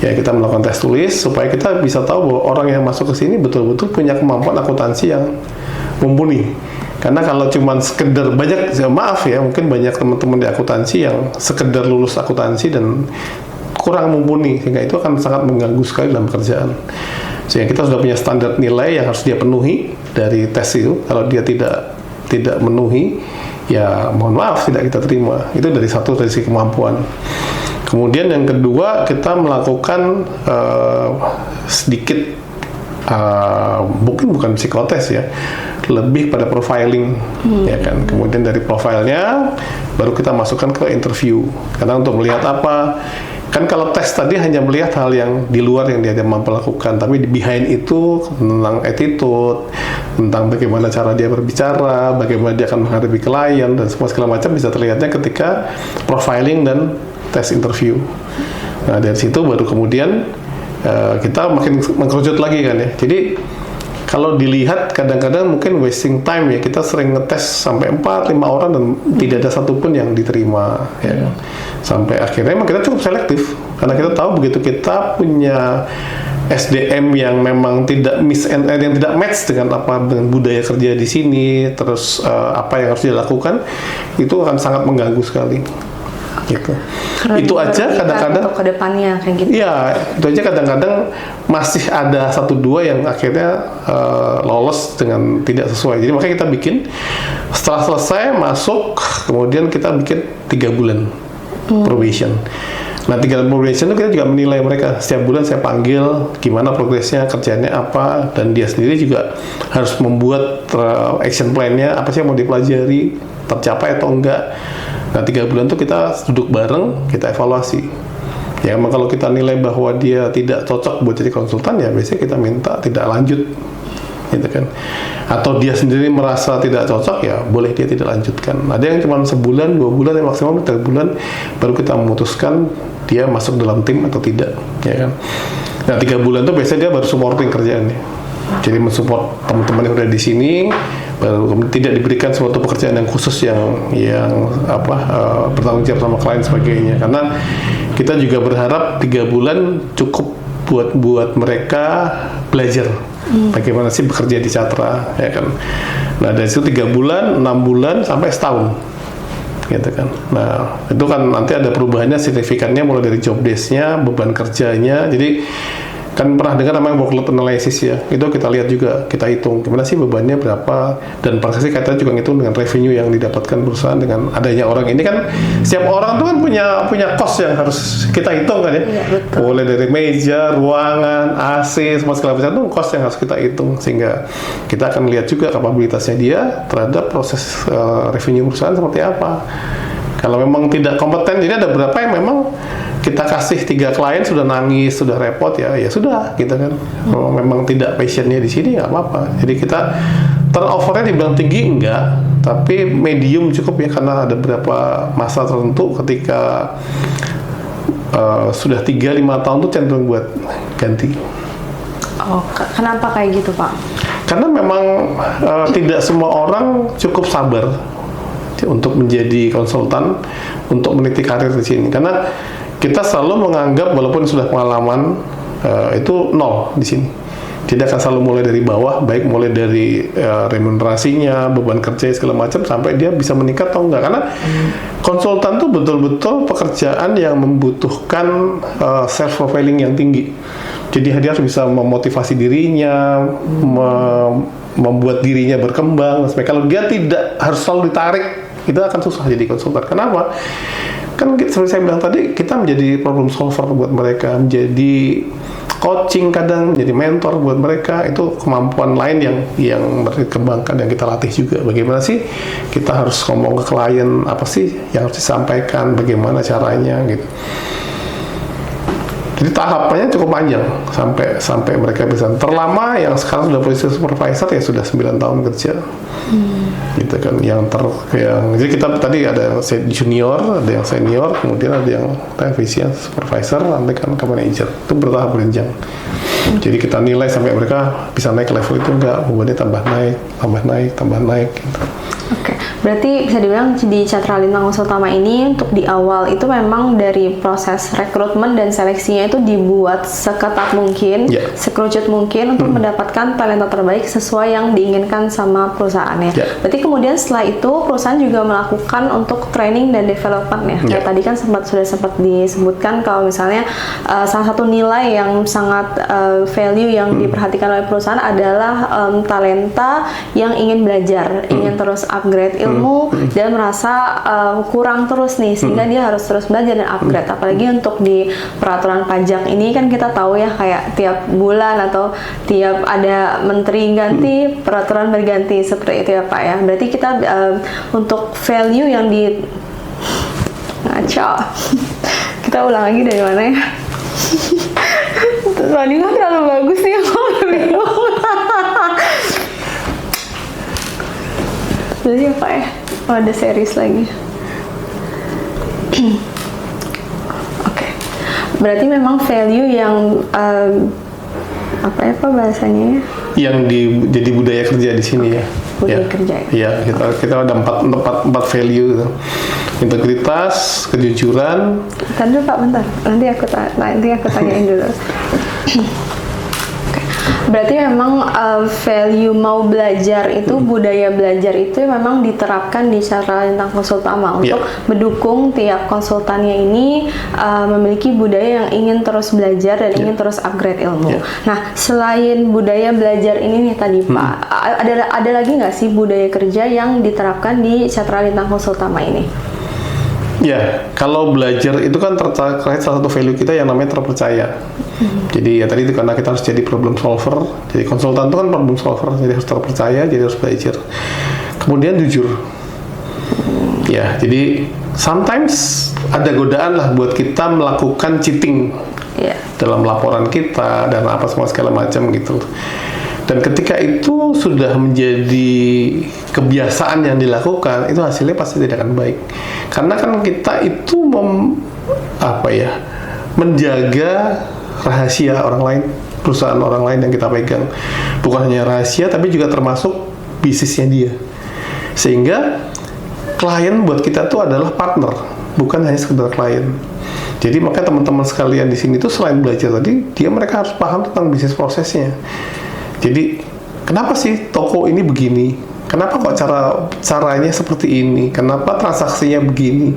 Ya, kita melakukan tes tulis supaya kita bisa tahu bahwa orang yang masuk ke sini betul-betul punya kemampuan akuntansi yang mumpuni. Karena kalau cuma sekedar maaf ya, mungkin banyak teman-teman di akuntansi yang sekedar lulus akuntansi dan kurang mumpuni, sehingga itu akan sangat mengganggu sekali dalam pekerjaan. Sehingga kita sudah punya standar nilai yang harus dia penuhi dari tes itu. Kalau dia tidak memenuhi, ya mohon maaf tidak kita terima. Itu dari segi kemampuan. Kemudian yang kedua, kita melakukan sedikit mungkin bukan psikotes ya, lebih pada profiling, ya kan. Kemudian dari profilnya baru kita masukkan ke interview. Karena untuk melihat apa, kan kalau tes tadi hanya melihat hal yang di luar yang dia mampu lakukan, tapi di behind itu tentang attitude, tentang bagaimana cara dia berbicara, bagaimana dia akan menghadapi klien dan semua segala macam bisa terlihatnya ketika profiling dan tes interview. Nah dari situ baru kemudian kita makin mengkerucut lagi kan ya. Jadi kalau dilihat kadang-kadang mungkin wasting time ya, kita sering ngetes sampai 4-5 orang dan tidak ada satupun yang diterima ya. Sampai akhirnya memang kita cukup selektif karena kita tahu begitu kita punya SDM yang memang tidak yang tidak match dengan budaya kerja di sini, terus apa yang harus dilakukan itu akan sangat mengganggu sekali. Gitu. Itu aja kadang-kadang ke depannya kayak gitu. Iya, itu aja kadang-kadang masih ada 1-2 yang akhirnya lolos dengan tidak sesuai. Jadi makanya kita bikin setelah selesai masuk, kemudian kita bikin 3 bulan probation. Nah 3 bulan probation itu kita juga menilai mereka. Setiap bulan saya panggil gimana progresnya, kerjanya apa, dan dia sendiri juga harus membuat action plan-nya, apa sih yang mau dipelajari, tercapai atau enggak. Nah 3 bulan itu kita duduk bareng, kita evaluasi. Ya emang kalau kita nilai bahwa dia tidak cocok buat jadi konsultan, ya biasanya kita minta tidak lanjut, gitu kan. Atau dia sendiri merasa tidak cocok, ya boleh dia tidak lanjutkan. Ada yang cuma sebulan, 2 bulan, yang maksimal 3 bulan, baru kita memutuskan dia masuk dalam tim atau tidak, ya kan. Nah 3 bulan itu biasanya dia baru supporting kerjaannya. Jadi mensupport teman-teman yang udah di sini, baru tidak diberikan suatu pekerjaan yang khusus yang bertanggung jawab sama klien sebagainya. Karena kita juga berharap 3 bulan cukup buat mereka belajar Bagaimana sih bekerja di Catra, ya kan? Nah dari situ 3 bulan, 6 bulan sampai setahun, gitu kan. Nah itu kan nanti ada perubahannya signifikannya mulai dari job desk-nya, beban kerjanya. Jadi kan pernah dengar namanya workload analysis ya, itu kita lihat juga, kita hitung gimana sih bebannya berapa, dan pasti kita juga ngitung dengan revenue yang didapatkan perusahaan dengan adanya orang ini kan. Setiap orang tuh kan punya cost yang harus kita hitung kan ya, mulai dari meja, ruangan, AC, semua segala macam itu cost yang harus kita hitung, sehingga kita akan lihat juga kapabilitasnya dia terhadap proses revenue perusahaan seperti apa. Kalau memang tidak kompeten, jadi ada beberapa yang memang kita kasih 3 klien sudah nangis, sudah repot ya sudah gitu kan. Kalau memang tidak passionnya di sini nggak apa-apa. Jadi kita turnovernya dibilang tinggi enggak, tapi medium cukup ya, karena ada beberapa masa tertentu ketika sudah 3-5 tahun tuh cenderung buat ganti. Oh, kenapa kayak gitu Pak? Karena memang tidak semua orang cukup sabar untuk menjadi konsultan, untuk meniti karir di sini. Karena kita selalu menganggap walaupun sudah pengalaman itu nol di sini. Tidak akan selalu mulai dari bawah, baik mulai dari remunerasinya, beban kerja segala macam sampai dia bisa meningkat atau enggak. Karena konsultan tuh betul-betul pekerjaan yang membutuhkan self profiling yang tinggi. Jadi dia harus bisa memotivasi dirinya, membuat dirinya berkembang. Kalau dia tidak harus selalu ditarik, itu akan susah jadi konsultan. Kenapa? Kan seperti saya bilang tadi, kita menjadi problem solver buat mereka, menjadi coaching kadang, menjadi mentor buat mereka. Itu kemampuan lain yang mereka kembangkan, yang kita latih juga. Bagaimana sih kita harus ngomong ke klien, apa sih yang harus disampaikan, bagaimana caranya gitu. Jadi tahapannya cukup panjang sampai mereka bisa. Terlama yang sekarang sudah posisi supervisor ya sudah 9 tahun kerja. Gitu kan. Jadi kita tadi ada junior, ada yang senior, kemudian ada yang revisi supervisor, nanti kan ke manager. Itu bertahap berjenjang. Jadi kita nilai sampai mereka bisa naik level itu enggak, bebannya tambah naik gitu. Oke, berarti bisa dibilang di Catra Lintang Konsultama ini untuk di awal itu memang dari proses rekrutmen dan seleksinya itu dibuat seketat mungkin, sekerucut mungkin untuk mendapatkan talenta terbaik sesuai yang diinginkan sama perusahaannya. Berarti kemudian setelah itu perusahaan juga melakukan untuk training dan development ya. Kayak tadi kan sudah sempat disebutkan kalau misalnya salah satu nilai yang sangat value yang diperhatikan oleh perusahaan adalah talenta yang ingin belajar, ingin terus upgrade ilmu dan merasa kurang terus nih, sehingga dia harus terus belajar dan upgrade. Apalagi untuk di peraturan pajak ini kan kita tahu ya, kayak tiap bulan atau tiap ada menteri ganti, peraturan berganti seperti itu ya Pak ya. Berarti kita untuk value yang di ngaco kita ulang lagi dari mana ya? Tadi kan terlalu bagus nih, aku bingung. Jadi apa ya? Oh, ada series lagi. Oke. Berarti memang value yang apa ya Pak bahasanya? Yang jadi budaya kerja di sini ya. Budaya kerja ya. Iya, kita ada empat value gitu. Integritas, kejujuran. Bentar dulu Pak, bentar. Nanti aku tanyain dulu. Berarti memang value mau belajar itu, budaya belajar itu memang diterapkan di Catra Lintang Konsultama untuk mendukung tiap konsultannya ini memiliki budaya yang ingin terus belajar dan ingin terus upgrade ilmu. Nah, selain budaya belajar ini nih tadi Pak, ada lagi nggak sih budaya kerja yang diterapkan di Catra Lintang Konsultama ini? Ya, kalau belajar itu kan terkait salah satu value kita yang namanya terpercaya. Jadi ya tadi itu karena kita harus jadi problem solver. Jadi konsultan itu kan problem solver, jadi harus terpercaya, jadi harus belajar. Kemudian jujur. Ya, jadi sometimes ada godaan lah buat kita melakukan cheating dalam laporan kita dan apa semua segala macam gitu. Dan ketika itu sudah menjadi kebiasaan yang dilakukan, itu hasilnya pasti tidak akan baik. Karena kan kita itu menjaga rahasia orang lain, perusahaan orang lain yang kita pegang. Bukan hanya rahasia, tapi juga termasuk bisnisnya dia. Sehingga klien buat kita itu adalah partner, bukan hanya sekedar klien. Jadi makanya teman-teman sekalian di sini tuh selain belajar tadi, mereka harus paham tentang bisnis prosesnya. Jadi kenapa sih toko ini begini? Kenapa kok caranya seperti ini? Kenapa transaksinya begini?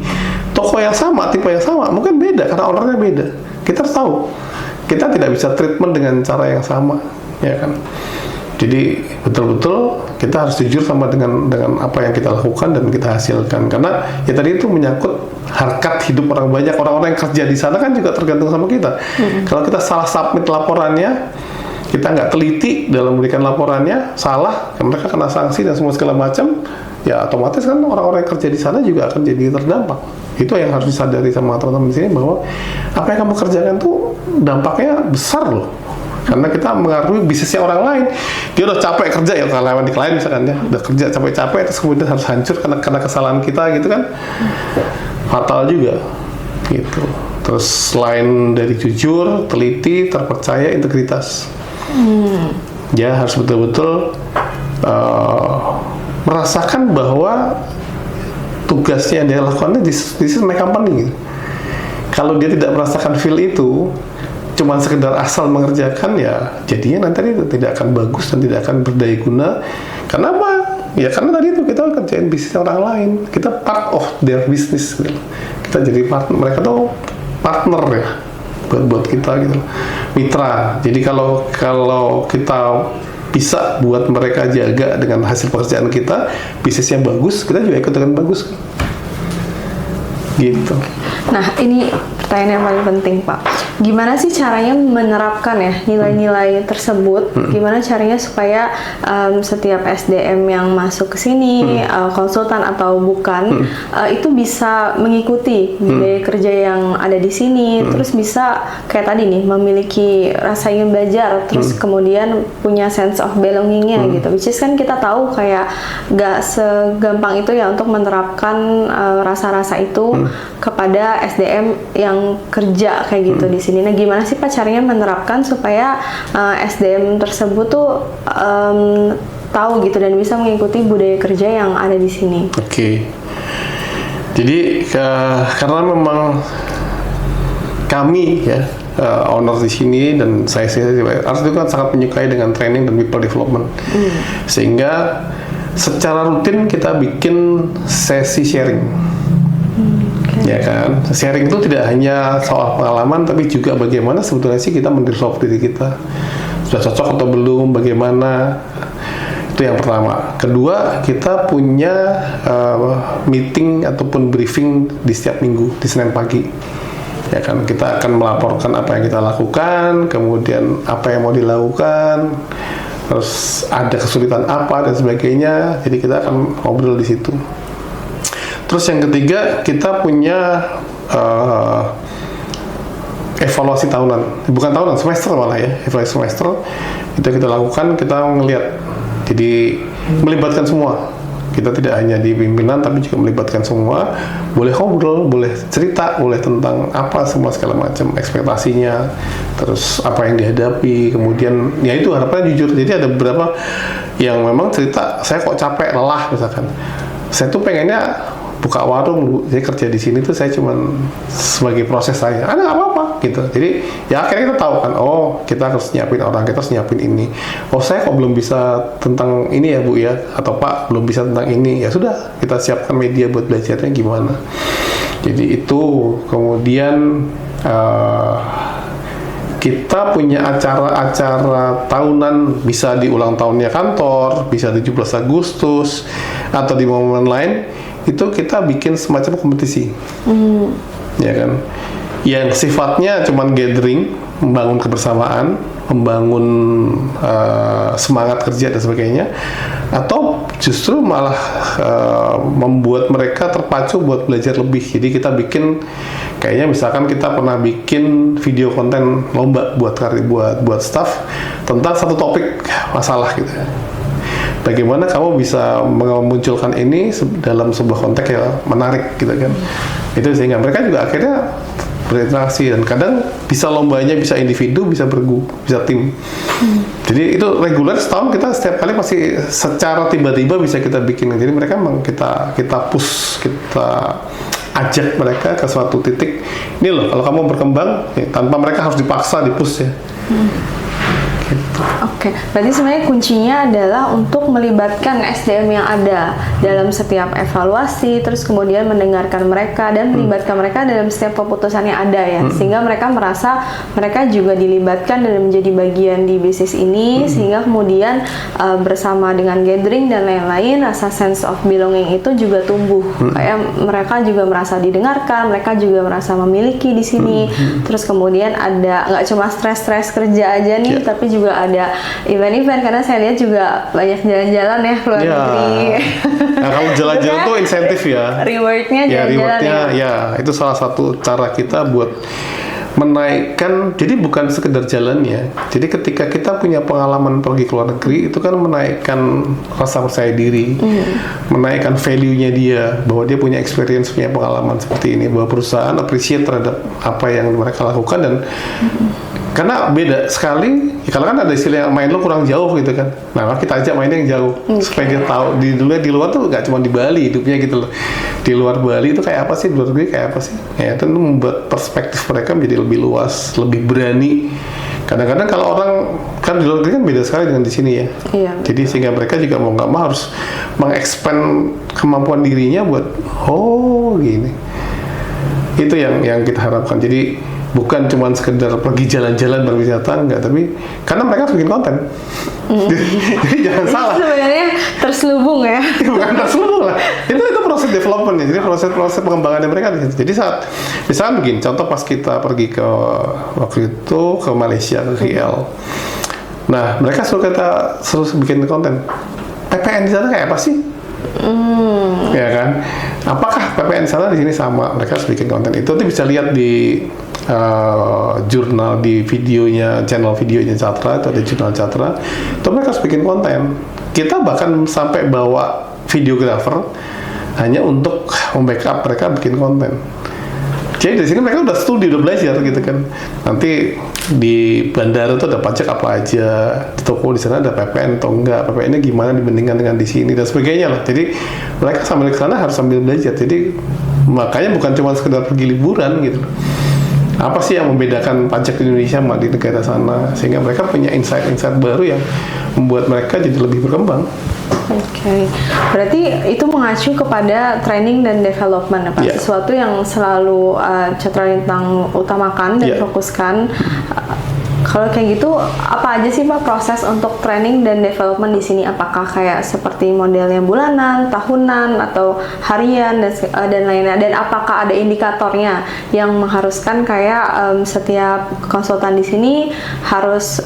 Toko yang sama, tipe yang sama, mungkin beda karena ownernya beda. Kita harus tahu. Kita tidak bisa treatment dengan cara yang sama, ya kan? Jadi betul-betul kita harus jujur sama dengan apa yang kita lakukan dan kita hasilkan. Karena ya tadi itu menyangkut harkat hidup orang banyak. Orang-orang yang kerja di sana kan juga tergantung sama kita. Kalau kita salah submit laporannya, kita nggak teliti dalam memberikan laporannya, salah, mereka kena sanksi dan semua segala macam, ya otomatis kan orang-orang yang kerja di sana juga akan jadi terdampak. Itu yang harus disadari sama teman-teman di sini, bahwa apa yang kamu kerjakan tuh dampaknya besar loh. Karena kita mengaruhi bisnisnya orang lain. Dia udah capek kerja ya, kalau di klien misalkan ya, udah kerja capek-capek terus kemudian harus hancur karena kesalahan kita gitu kan, fatal juga gitu. Terus selain dari jujur, teliti, terpercaya, integritas. Ya harus betul-betul merasakan bahwa tugasnya yang dia lakukan this is my company gitu. Kalau dia tidak merasakan feel itu, cuman sekedar asal mengerjakan, ya jadinya nanti itu tidak akan bagus dan tidak akan berdaya guna. Kenapa? Ya karena tadi itu kita kerjain bisnis orang lain, kita part of their business gitu. Kita jadi partner, mereka tuh partner ya buat kita gitu, mitra. Jadi kalau kita bisa buat mereka jaga dengan hasil pekerjaan kita, bisnisnya bagus, kita juga ikut dengan bagus gitu. Nah, ini pertanyaan yang paling penting, Pak. Gimana sih caranya menerapkan ya nilai-nilai tersebut? Gimana caranya supaya setiap SDM yang masuk ke sini, konsultan atau bukan, itu bisa mengikuti budaya kerja yang ada di sini, terus bisa kayak tadi nih, memiliki rasa ingin belajar, terus kemudian punya sense of belonging-nya gitu. Which is kan kita tahu kayak gak segampang itu ya untuk menerapkan rasa-rasa itu kepada SDM yang kerja kayak gitu di sini. Nah, gimana sih Pak caranya menerapkan supaya SDM tersebut tuh tahu gitu dan bisa mengikuti budaya kerja yang ada di sini? Oke. Jadi karena memang kami ya owner di sini dan saya sendiri harus juga sangat menyukai dengan training dan people development, sehingga secara rutin kita bikin sesi sharing. Ya kan, sharing itu tidak hanya soal pengalaman, tapi juga bagaimana sebetulnya sih kita mendevelop diri kita, sudah cocok atau belum, bagaimana. Itu yang pertama. Kedua, kita punya meeting ataupun briefing di setiap minggu di Senin pagi. Ya kan, kita akan melaporkan apa yang kita lakukan, kemudian apa yang mau dilakukan, terus ada kesulitan apa dan sebagainya. Jadi kita akan ngobrol di situ. Terus yang ketiga, kita punya evaluasi tahunan, bukan tahunan, semester malah ya, evaluasi semester. Itu kita lakukan, kita ngelihat, jadi melibatkan semua. Kita tidak hanya di pimpinan, tapi juga melibatkan semua. Boleh ngobrol, boleh cerita, boleh tentang apa semua segala macam ekspektasinya, terus apa yang dihadapi, kemudian ya itu harapannya jujur. Jadi ada beberapa yang memang cerita, saya kok capek, lelah misalkan. Saya tuh pengennya buka warung, saya kerja di sini tuh saya cuman sebagai proses saya, ada apa-apa gitu. Jadi ya akhirnya kita tahu kan, oh kita harus nyiapin orang, kita harus nyiapin ini. Oh saya kok belum bisa tentang ini ya Bu ya, atau Pak belum bisa tentang ini, ya sudah kita siapkan media buat belajarnya gimana. Jadi itu kemudian kita punya acara-acara tahunan, bisa di ulang tahunnya kantor, bisa di 17 Agustus atau di momen lain. Itu kita bikin semacam kompetisi, ya kan, yang sifatnya cuman gathering, membangun kebersamaan, membangun semangat kerja dan sebagainya, atau justru malah membuat mereka terpacu buat belajar lebih. Jadi kita bikin, kayaknya misalkan kita pernah bikin video konten lomba buat staff tentang satu topik masalah gitu. Bagaimana kamu bisa memunculkan ini dalam sebuah konteks yang menarik gitu kan. Itu sehingga mereka juga akhirnya berinteraksi, dan kadang bisa lombanya bisa individu, bisa bisa tim. Jadi itu reguler, setahun kita setiap kali pasti secara tiba-tiba bisa kita bikin. Jadi mereka memang kita push, kita ajak mereka ke suatu titik. Ini loh, kalau kamu berkembang ya, tanpa mereka harus dipaksa, dipush ya. gitu. Oke, berarti sebenarnya kuncinya adalah untuk melibatkan SDM yang ada dalam setiap evaluasi, terus kemudian mendengarkan mereka dan melibatkan mereka dalam setiap keputusan yang ada ya, sehingga mereka merasa mereka juga dilibatkan dan menjadi bagian di bisnis ini, sehingga kemudian bersama dengan gathering dan lain-lain, rasa sense of belonging itu juga tumbuh. Kayak mereka juga merasa didengarkan, mereka juga merasa memiliki di sini. Terus kemudian ada nggak cuma stres-stres kerja aja nih, tapi juga ada event-event, karena saya lihat juga banyak jalan-jalan ya keluar negeri. Nah, kalau jalan-jalan tuh insentif ya. Rewardnya Ya, jalan-jalan rewardnya ya itu salah satu cara kita buat menaikkan. Jadi bukan sekedar jalannya. Jadi ketika kita punya pengalaman pergi ke luar negeri, itu kan menaikkan rasa percaya diri, menaikkan value-nya dia, bahwa dia punya experience, punya pengalaman seperti ini, bahwa perusahaan appreciate terhadap apa yang mereka lakukan. Dan karena beda sekali, ya kalau kan ada istilah main lo kurang jauh gitu kan. Nah, kita ajak mainnya yang jauh, supaya dia tahu di luar tuh nggak cuma di Bali hidupnya gitu loh. Di luar Bali itu kayak apa sih, di luar negeri kayak apa sih? Ya itu membuat perspektif mereka menjadi lebih luas, lebih berani. Kadang-kadang kalau orang kan di luar negeri kan beda sekali dengan di sini ya. Iya. Jadi sehingga mereka juga mau nggak mau harus mengekspand kemampuan dirinya buat gini. Itu yang kita harapkan. Jadi bukan cuma sekedar pergi jalan-jalan berwisata, enggak, tapi karena mereka bikin konten. Jadi jangan salah. Sebenarnya terselubung ya. Bukan terselubung lah. Itu proses development ya. Jadi proses pengembangannya mereka di situ. Jadi saat misalnya begini, contoh pas kita pergi ke waktu itu ke Malaysia, ke KL. Nah, mereka suruh bikin konten. PPN di sana kayak apa sih? Ya kan? Apakah PPN di sana di sini sama? Mereka harus bikin konten. Itu tuh bisa lihat di jurnal, di videonya, channel videonya Catra, itu ada jurnal Catra. Itu mereka harus bikin konten. Kita bahkan sampai bawa videographer hanya untuk membackup mereka bikin konten. Jadi dari sini mereka udah studi, udah belajar gitu kan. Nanti di bandara tuh ada pajak apa aja, di toko di sana ada PPN atau enggak, PPN-nya gimana dibandingkan dengan di sini dan sebagainya lah. Jadi mereka sambil ke sana harus sambil belajar. Jadi makanya bukan cuma sekedar pergi liburan gitu. Apa sih yang membedakan pajak di Indonesia sama di negara sana, sehingga mereka punya insight-insight baru yang membuat mereka jadi lebih berkembang. Oke, berarti itu mengacu kepada training dan development, Pak. Yeah. Sesuatu yang selalu Catra Lintang utamakan dan fokuskan. Kalau kayak gitu, apa aja sih Pak proses untuk training dan development di sini? Apakah kayak seperti modelnya bulanan, tahunan, atau harian dan lainnya? Dan apakah ada indikatornya yang mengharuskan kayak setiap konsultan di sini harus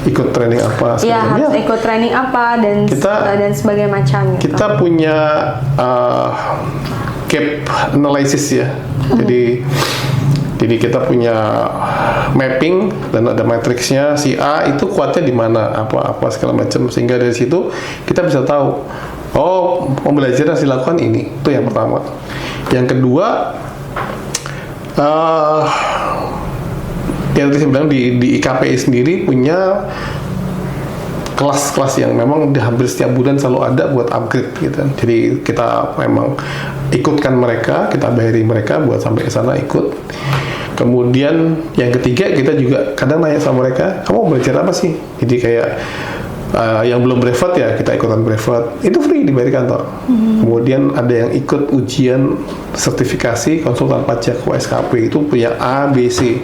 ikut training apa? Ya, harus ikut training apa dan sebagainya macam. Gitu. Kita punya gap analysis ya. Jadi kita punya mapping dan ada matriksnya, si A itu kuatnya di mana, apa segala macam, sehingga dari situ kita bisa tahu, pembelajaran harus dilakukan ini. Itu yang pertama. Yang kedua, yang tadi saya bilang di IKPI sendiri punya kelas-kelas yang memang hampir setiap bulan selalu ada buat upgrade gitu. Jadi kita memang ikutkan mereka, kita bayari mereka buat sampai ke sana ikut. Kemudian yang ketiga, kita juga kadang nanya sama mereka, kamu belajar apa sih? Jadi kayak yang belum brevet ya kita ikutan brevet, itu free dibayar kantor. Kemudian ada yang ikut ujian sertifikasi konsultan pajak OSKP, itu punya A, B, C.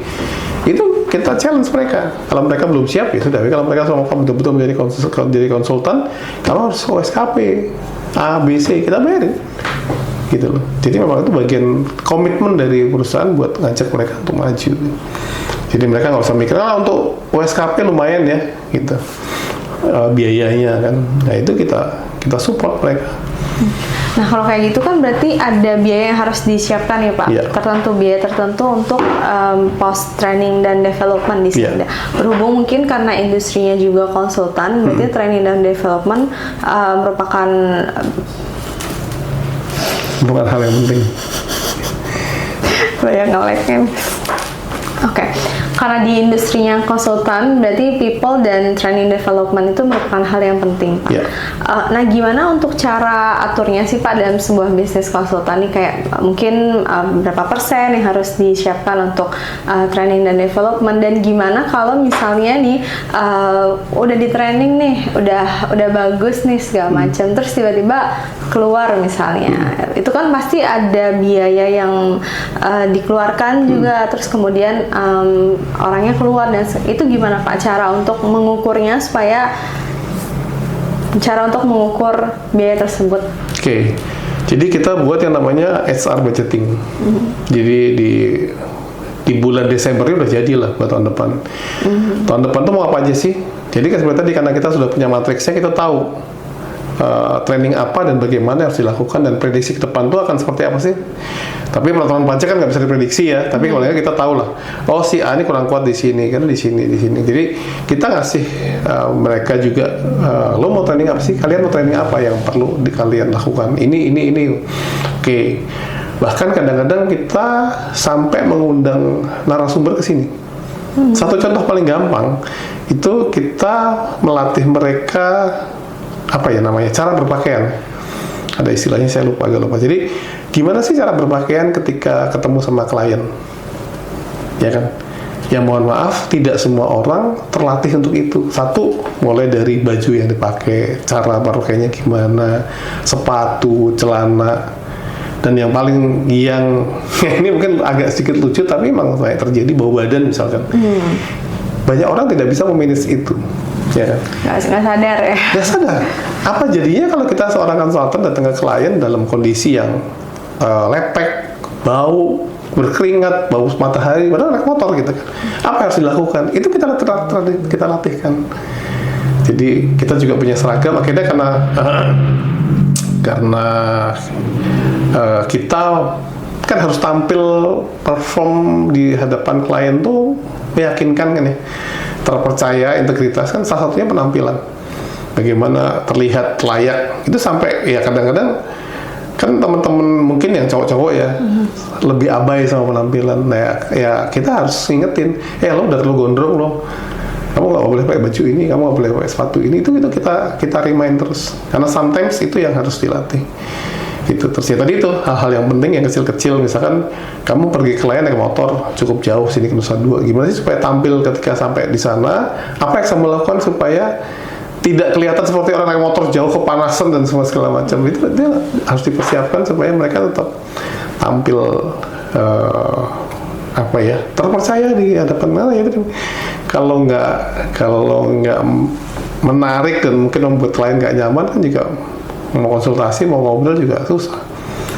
Itu kita challenge mereka. Kalau mereka belum siap ya sudah. Tapi kalau mereka mau betul-betul menjadi konsultan, kamu harus OSKP A, B, C, kita bayarin. Gitu loh. Jadi memang itu bagian komitmen dari perusahaan buat ngajak mereka untuk maju. Jadi mereka nggak usah mikir, untuk OSKP lumayan ya, gitu. Biayanya kan. Nah itu kita support mereka. Nah kalau kayak gitu kan berarti ada biaya yang harus disiapkan ya Pak, biaya tertentu untuk post training dan development di sini. Berhubung mungkin karena industrinya juga konsultan, berarti training dan development merupakan bukan hal yang penting. Banyak nge-lag-nya. Oke. Karena di industrinya konsultan, berarti people dan training development itu merupakan hal yang penting, Pak. Nah, gimana untuk cara aturnya sih Pak dalam sebuah bisnis konsultan nih, kayak mungkin berapa persen yang harus disiapkan untuk training dan development, dan gimana kalau misalnya nih udah di training nih, udah bagus nih segala macam, terus tiba-tiba keluar misalnya, itu kan pasti ada biaya yang dikeluarkan juga, terus kemudian orangnya keluar, dan itu gimana Pak cara untuk mengukurnya, cara untuk mengukur biaya tersebut? Oke. Jadi kita buat yang namanya HR budgeting. Jadi di bulan Desember ini udah jadilah buat tahun depan. Tahun depan tuh mau apa aja sih? Jadi kan seperti tadi, karena kita sudah punya matriksnya, kita tahu training apa dan bagaimana harus dilakukan, dan prediksi ke depan tuh akan seperti apa sih. Tapi peraturan pajak kan nggak bisa diprediksi ya, tapi kalau kita tahu lah, oh si A ini kurang kuat di sini, kan di sini. Jadi kita ngasih mereka juga, lo mau training apa sih? Kalian mau training apa yang perlu kalian lakukan? Ini. Oke. Bahkan kadang-kadang kita sampai mengundang narasumber ke sini. Satu contoh paling gampang, itu kita melatih mereka cara berpakaian. Ada istilahnya, saya agak lupa. Jadi gimana sih cara berpakaian ketika ketemu sama klien, ya kan? Ya mohon maaf, tidak semua orang terlatih untuk itu. Satu, mulai dari baju yang dipakai, cara berpakaiannya gimana, sepatu, celana, dan yang paling ini mungkin agak sedikit lucu, tapi memang banyak terjadi, bau badan misalkan. Banyak orang tidak bisa memanage itu. Ya kan? Nggak sadar ya? Nggak sadar. Apa jadinya kalau kita seorang konsultan datang ke klien dalam kondisi yang lepek, bau, berkeringat, bau matahari, padahal naik motor gitu kan. Apa yang harus dilakukan? Itu kita latihkan. Jadi kita juga punya seragam. Akhirnya karena kita kan harus tampil perform di hadapan klien tuh meyakinkan kan ya, terpercaya, integritas, kan salah satunya penampilan. Bagaimana terlihat layak, itu sampai ya kadang-kadang kan teman-teman mungkin yang cowok-cowok ya lebih abai sama penampilan. Nah ya kita harus ingetin, lo udah terlalu gondrong lo, kamu nggak boleh pakai baju ini, kamu nggak boleh pakai sepatu ini. Itu kita remind terus, karena sometimes itu yang harus dilatih. Itu terus ya, tadi itu hal-hal yang penting yang kecil-kecil, misalkan kamu pergi ke klien naik motor cukup jauh sini ke Nusa Dua, gimana sih supaya tampil ketika sampai di sana, apa yang saya melakukan supaya tidak kelihatan seperti orang naik motor jauh, kepanasan dan semua segala macam. Itu harus dipersiapkan supaya mereka tetap tampil terpercaya di hadapan itu. Kalau nggak menarik dan mungkin membuat klien nggak nyaman, kan juga mau konsultasi, mau ngobrol juga susah.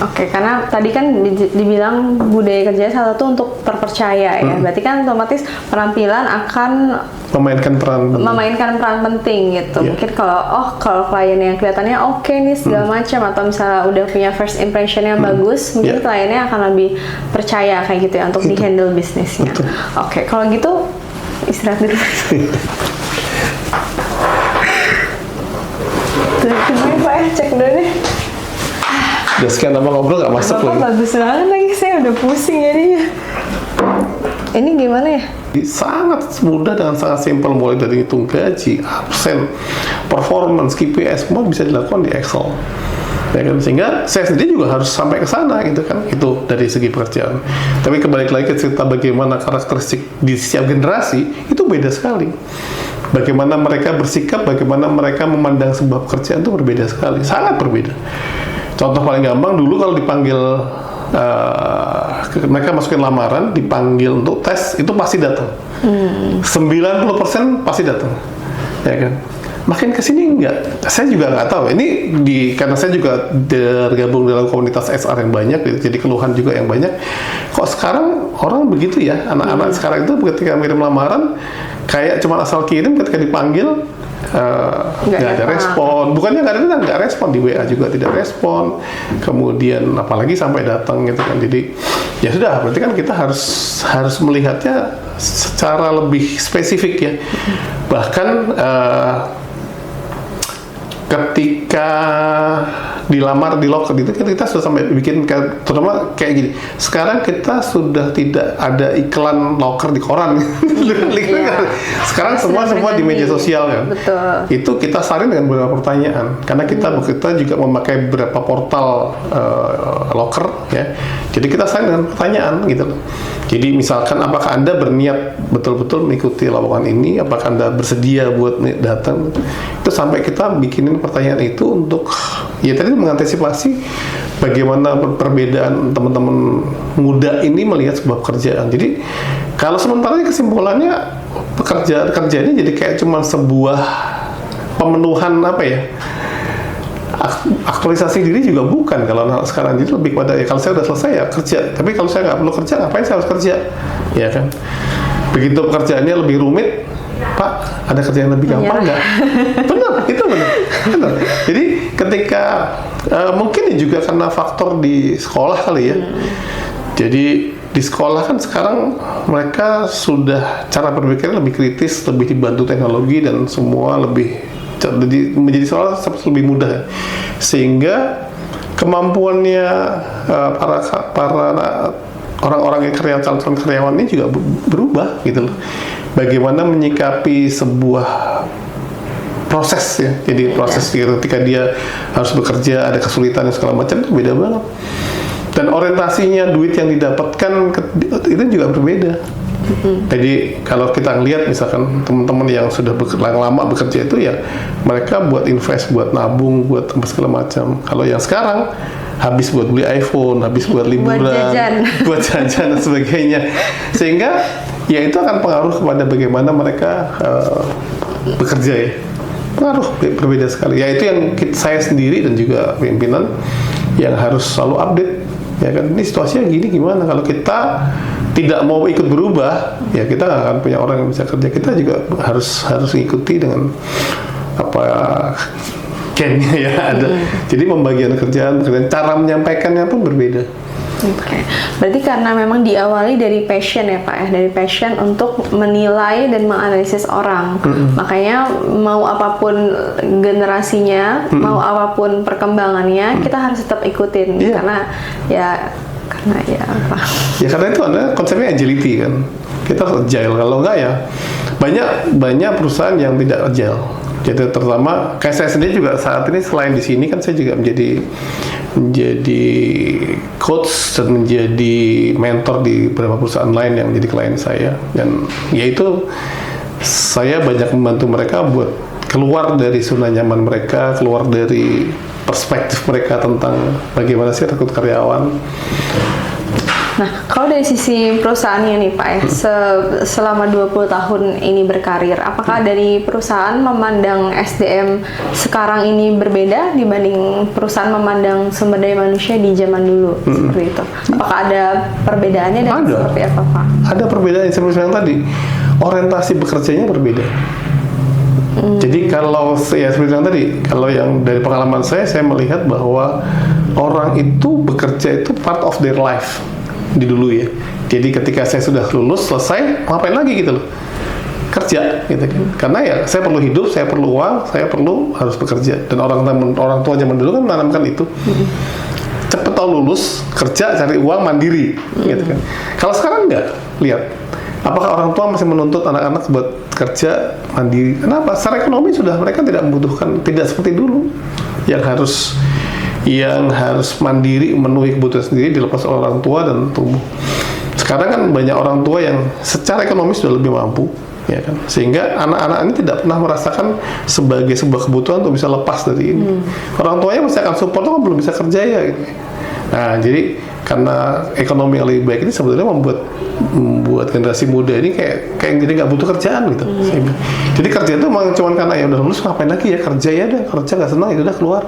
Oke, karena tadi kan dibilang budaya kerja salah satu untuk terpercaya ya. Berarti kan otomatis penampilan akan memainkan peran penting gitu. Yeah. Mungkin kalau klien yang kelihatannya oke nih segala macam, atau misalnya udah punya first impression yang bagus, mungkin kliennya akan lebih percaya kayak gitu ya untuk di handle bisnisnya. Oke, kalau gitu istirahat dulu. Gimana Pak ya, cek dulu deh. Udah sekian lama ngobrol gak masuk lagi. Bagus banget lagi, saya udah pusing jadinya. Ini gimana ya? Sangat mudah dan sangat simpel, mulai dari hitung gaji, absen, performance, KPI, semua bisa dilakukan di Excel. Ya kan? Sehingga saya sendiri juga harus sampai ke sana gitu kan. Itu dari segi pekerjaan. Tapi kembali lagi ke cerita bagaimana karakteristik di setiap generasi itu beda sekali. Bagaimana mereka bersikap, bagaimana mereka memandang sebuah pekerjaan itu berbeda sekali, sangat berbeda. Contoh paling gampang, dulu kalau dipanggil mereka masukin lamaran, dipanggil untuk tes, itu pasti datang. 90% pasti datang, ya kan? Makin kesini enggak, saya juga nggak tahu. Ini karena saya juga tergabung dalam komunitas SR yang banyak, jadi keluhan juga yang banyak. Kok sekarang orang begitu ya, anak-anak sekarang itu ketika ngirim lamaran, kayak cuma asal kirim, ketika dipanggil nggak ada respon. Bukannya nggak respon, di WA juga tidak respon. Kemudian apalagi sampai datang gitu kan. Jadi ya sudah, berarti kan kita harus melihatnya secara lebih spesifik ya. Bahkan ketika dilamar di loker itu kan kita sudah sampai bikin terutama kayak gini. Sekarang kita sudah tidak ada iklan loker di koran. Sekarang semua di media sosial kan. Betul. Itu kita saring dengan beberapa pertanyaan karena kita juga memakai beberapa portal loker ya. Jadi kita saring dengan pertanyaan gitu loh. Jadi misalkan apakah Anda berniat betul-betul mengikuti lowongan ini, apakah Anda bersedia buat datang, itu sampai kita bikinin pertanyaan itu untuk ya tadi mengantisipasi bagaimana perbedaan teman-teman muda ini melihat sebuah pekerjaan. Jadi kalau sementara kesimpulannya kerja ini jadi kayak cuma sebuah pemenuhan apa ya, aktualisasi diri juga bukan kalau sekarang. Jadi lebih pada ya kalau saya udah selesai ya kerja, tapi kalau saya nggak perlu kerja ngapain saya harus kerja, ya kan? Begitu pekerjaannya lebih rumit, Pak, ada kerja yang lebih gampang nggak? Benar, itu benar. Jadi ketika mungkin juga karena faktor di sekolah kali ya. Jadi di sekolah kan sekarang mereka sudah cara berpikirnya lebih kritis, lebih dibantu teknologi dan semua menjadi seolah lebih mudah, sehingga kemampuannya para orang-orang yang calon karyawan ini juga berubah gitu loh. Bagaimana menyikapi sebuah proses ya, jadi proses ketika dia harus bekerja ada kesulitan dan segala macam itu beda banget. Dan orientasinya duit yang didapatkan itu juga berbeda. Jadi kalau kita lihat misalkan teman-teman yang sudah lama bekerja itu ya mereka buat invest, buat nabung, buat segala macam. Kalau yang sekarang habis buat beli iPhone, habis buat liburan, buat jajan dan sebagainya. Sehingga ya itu akan pengaruh kepada bagaimana mereka bekerja ya. Pengaruh berbeda sekali. Ya itu yang saya sendiri dan juga pimpinan yang harus selalu update. Ya kan, ini situasinya gini gimana? Kalau kita tidak mau ikut berubah, ya kita nggak akan punya orang yang bisa kerja. Kita juga harus ikuti dengan apa gennya ya ada. Jadi pembagian kerjaan, cara menyampaikannya pun berbeda. Oke. Berarti karena memang diawali dari passion ya Pak ya, dari passion untuk menilai dan menganalisis orang. Makanya mau apapun generasinya, mau apapun perkembangannya, kita harus tetap ikutin karena ya apa? Ya karena itu ada konsepnya agility kan. Kita harus agile, kalau enggak ya banyak perusahaan yang tidak agile. Jadi terutama kayak saya sendiri juga saat ini selain di sini kan saya juga menjadi coach dan menjadi mentor di beberapa perusahaan lain yang menjadi klien saya, dan yaitu saya banyak membantu mereka buat keluar dari zona nyaman mereka, keluar dari perspektif mereka tentang bagaimana sih rekrut karyawan. Nah, kalau dari sisi perusahaannya nih Pak ya, selama 20 tahun ini berkarir, apakah dari perusahaan memandang SDM sekarang ini berbeda dibanding perusahaan memandang sumber daya manusia di zaman dulu seperti itu? Apakah ada perbedaannya dan seperti apa Pak? Ada perbedaan yang seperti yang tadi, orientasi bekerjanya berbeda. Jadi kalau ya seperti yang tadi, kalau yang dari pengalaman saya melihat bahwa orang itu bekerja itu part of their life. Di dulu ya. Jadi ketika saya sudah lulus selesai, ngapain lagi gitu loh? Kerja gitu kan. Karena ya saya perlu hidup, saya perlu uang, saya harus bekerja. Dan orang tua zaman dulu kan menanamkan itu. Cepet tau lulus, kerja, cari uang, mandiri gitu kan. Kalau sekarang enggak, lihat. Apakah orang tua masih menuntut anak-anak buat kerja mandiri? Kenapa? Secara ekonomi sudah mereka tidak membutuhkan, tidak seperti dulu yang harus mandiri, memenuhi kebutuhan sendiri dilepas oleh orang tua dan tumbuh. Sekarang kan banyak orang tua yang secara ekonomi sudah lebih mampu, ya kan, sehingga anak-anak ini tidak pernah merasakan sebagai sebuah kebutuhan untuk bisa lepas dari ini. Orang tuanya pasti akan support, kok belum bisa kerja ya gitu. Nah jadi karena ekonomi yang lebih baik ini sebetulnya membuat generasi muda ini kayak jadi nggak butuh kerjaan gitu. Jadi kerja itu memang cuma karena ya udah lulus ngapain lagi ya, kerja ya udah, kerja nggak senang ya udah keluar.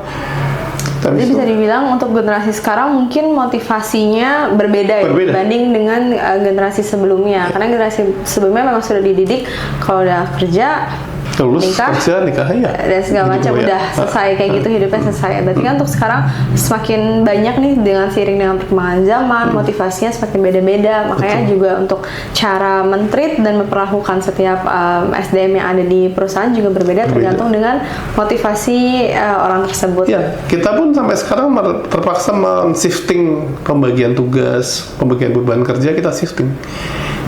Jadi bisa dibilang untuk generasi sekarang mungkin motivasinya berbeda. Ya dibanding dengan generasi sebelumnya. Karena generasi sebelumnya memang sudah dididik kalau udah kerja lulus nikah, kerja, nikah ya, dan segala macam udah selesai kayak gitu, hidupnya selesai. Berarti kan untuk sekarang semakin banyak nih dengan seiring dengan perkembangan zaman, motivasinya semakin beda-beda. Makanya juga untuk cara men-treat dan memperlakukan setiap SDM yang ada di perusahaan juga berbeda tergantung dengan motivasi orang tersebut. Ya, kita pun sampai sekarang terpaksa men-shifting pembagian tugas, pembagian beban kerja, kita shifting.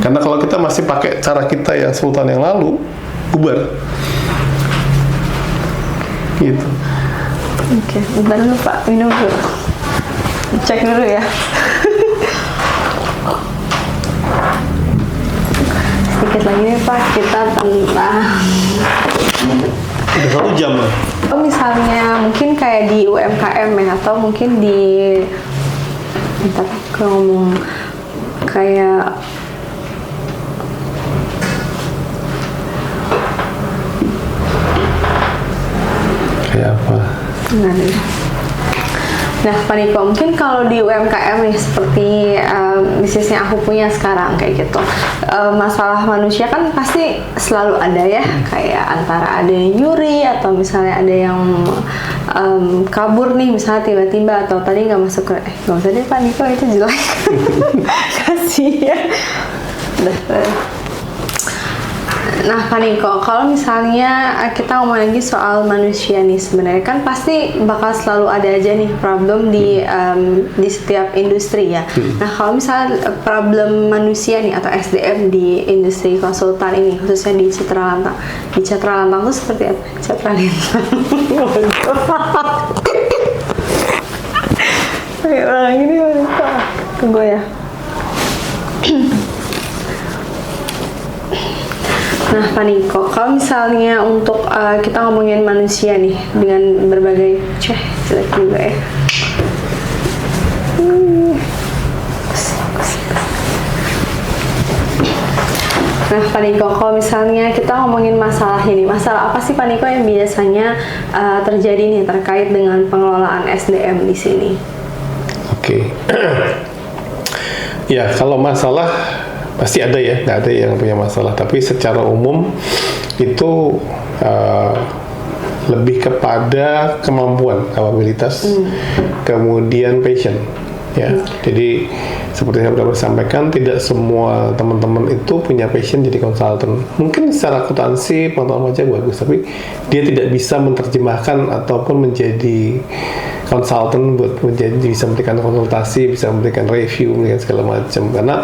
Karena kalau kita masih pakai cara kita yang 10 tahun yang lalu, bubar. Gitu. Oke, bentar dulu Pak, minum dulu. Cek dulu ya. Sedikit lagi nih Pak, kita tentang Udah 1 jam lah. misalnya mungkin kayak di UMKM ya, atau mungkin di bentar, aku ngomong kayak apa? Nah, Pak Niko, mungkin kalau di UMKM nih seperti bisnisnya aku punya sekarang kayak gitu, masalah manusia kan pasti selalu ada ya, kayak antara ada yang nyuri atau misalnya ada yang kabur nih, misalnya tiba-tiba atau tadi nggak masuk ke, nggak usah deh Pak Niko, itu jelek. Kasihan. Nah, Pak Niko, kalau misalnya kita ngomong lagi soal manusia nih, sebenarnya kan pasti bakal selalu ada aja nih problem di setiap industri ya. Nah, kalau misalnya problem manusia nih atau SDM di industri konsultan ini, khususnya di Citra Lantang itu seperti apa? Citra Lintang. Oke, ini Pak. Tunggu ya. Nah, Pak Niko, kalau misalnya untuk kita ngomongin manusia nih dengan berbagai jelek juga ya. Nah, Pak Niko, kalau misalnya kita ngomongin masalah ini, masalah apa sih Pak Niko yang biasanya terjadi nih terkait dengan pengelolaan SDM di sini? Oke. Ya, kalau masalah pasti ada ya, nggak ada yang punya masalah. Tapi secara umum itu lebih kepada kemampuan, kapabilitas, kemudian passion. Ya, jadi seperti yang sudah sampaikan, tidak semua teman-teman itu punya passion jadi konsultan. Mungkin secara akuntansi pengetahuan aja bagus, tapi dia tidak bisa menerjemahkan ataupun menjadi konsultan buat bisa memberikan konsultasi, bisa memberikan review, memberikan segala macam. Karena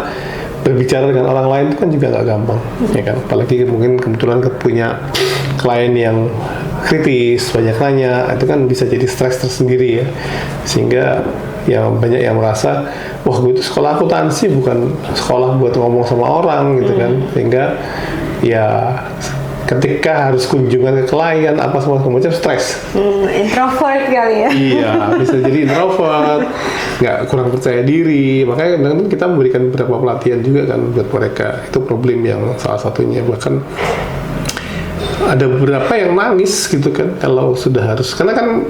berbicara dengan orang lain itu kan juga nggak gampang, ya kan? Apalagi mungkin kebetulan punya klien yang kritis, banyak nanya, itu kan bisa jadi stres tersendiri ya. Sehingga ya banyak yang merasa, wah gue itu sekolah akuntansi bukan sekolah buat ngomong sama orang gitu kan. Sehingga ya ketika harus kunjungan ke klien apa semua macam stres. Introvert kali ya. Iya, bisa jadi introvert, nggak kurang percaya diri. Makanya kadang-kadang kita memberikan beberapa pelatihan juga kan buat mereka. Itu problem yang salah satunya. Bahkan ada beberapa yang nangis gitu kan kalau sudah harus, karena kan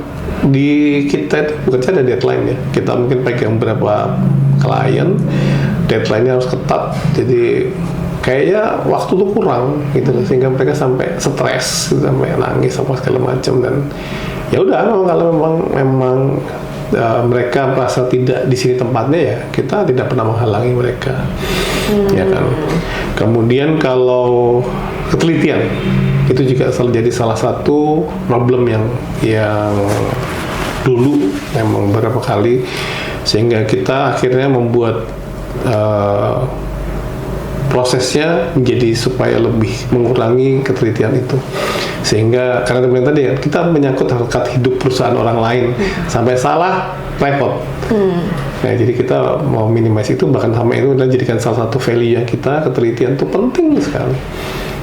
di kita itu bukan saja ada deadline ya. Kita mungkin pegang beberapa klien, deadline-nya harus ketat. Jadi kayaknya waktu tuh kurang gitu loh, sehingga mereka sampai stres gitu, sampai nangis apa segala macam. Dan ya udah, kalau memang mereka merasa tidak di sini tempatnya, ya kita tidak pernah menghalangi mereka. Ya kan. Kemudian kalau ketelitian itu juga selalu jadi salah satu problem yang dulu memang beberapa kali, sehingga kita akhirnya membuat prosesnya menjadi supaya lebih mengurangi ketelitian itu. Sehingga karena teman tadi ya, kita menyangkut harkat hidup perusahaan orang lain, sampai salah repot. Nah, jadi kita mau minimize itu, bahkan sampai itu adalah jadikan salah satu value yang kita, ketelitian itu penting sekali.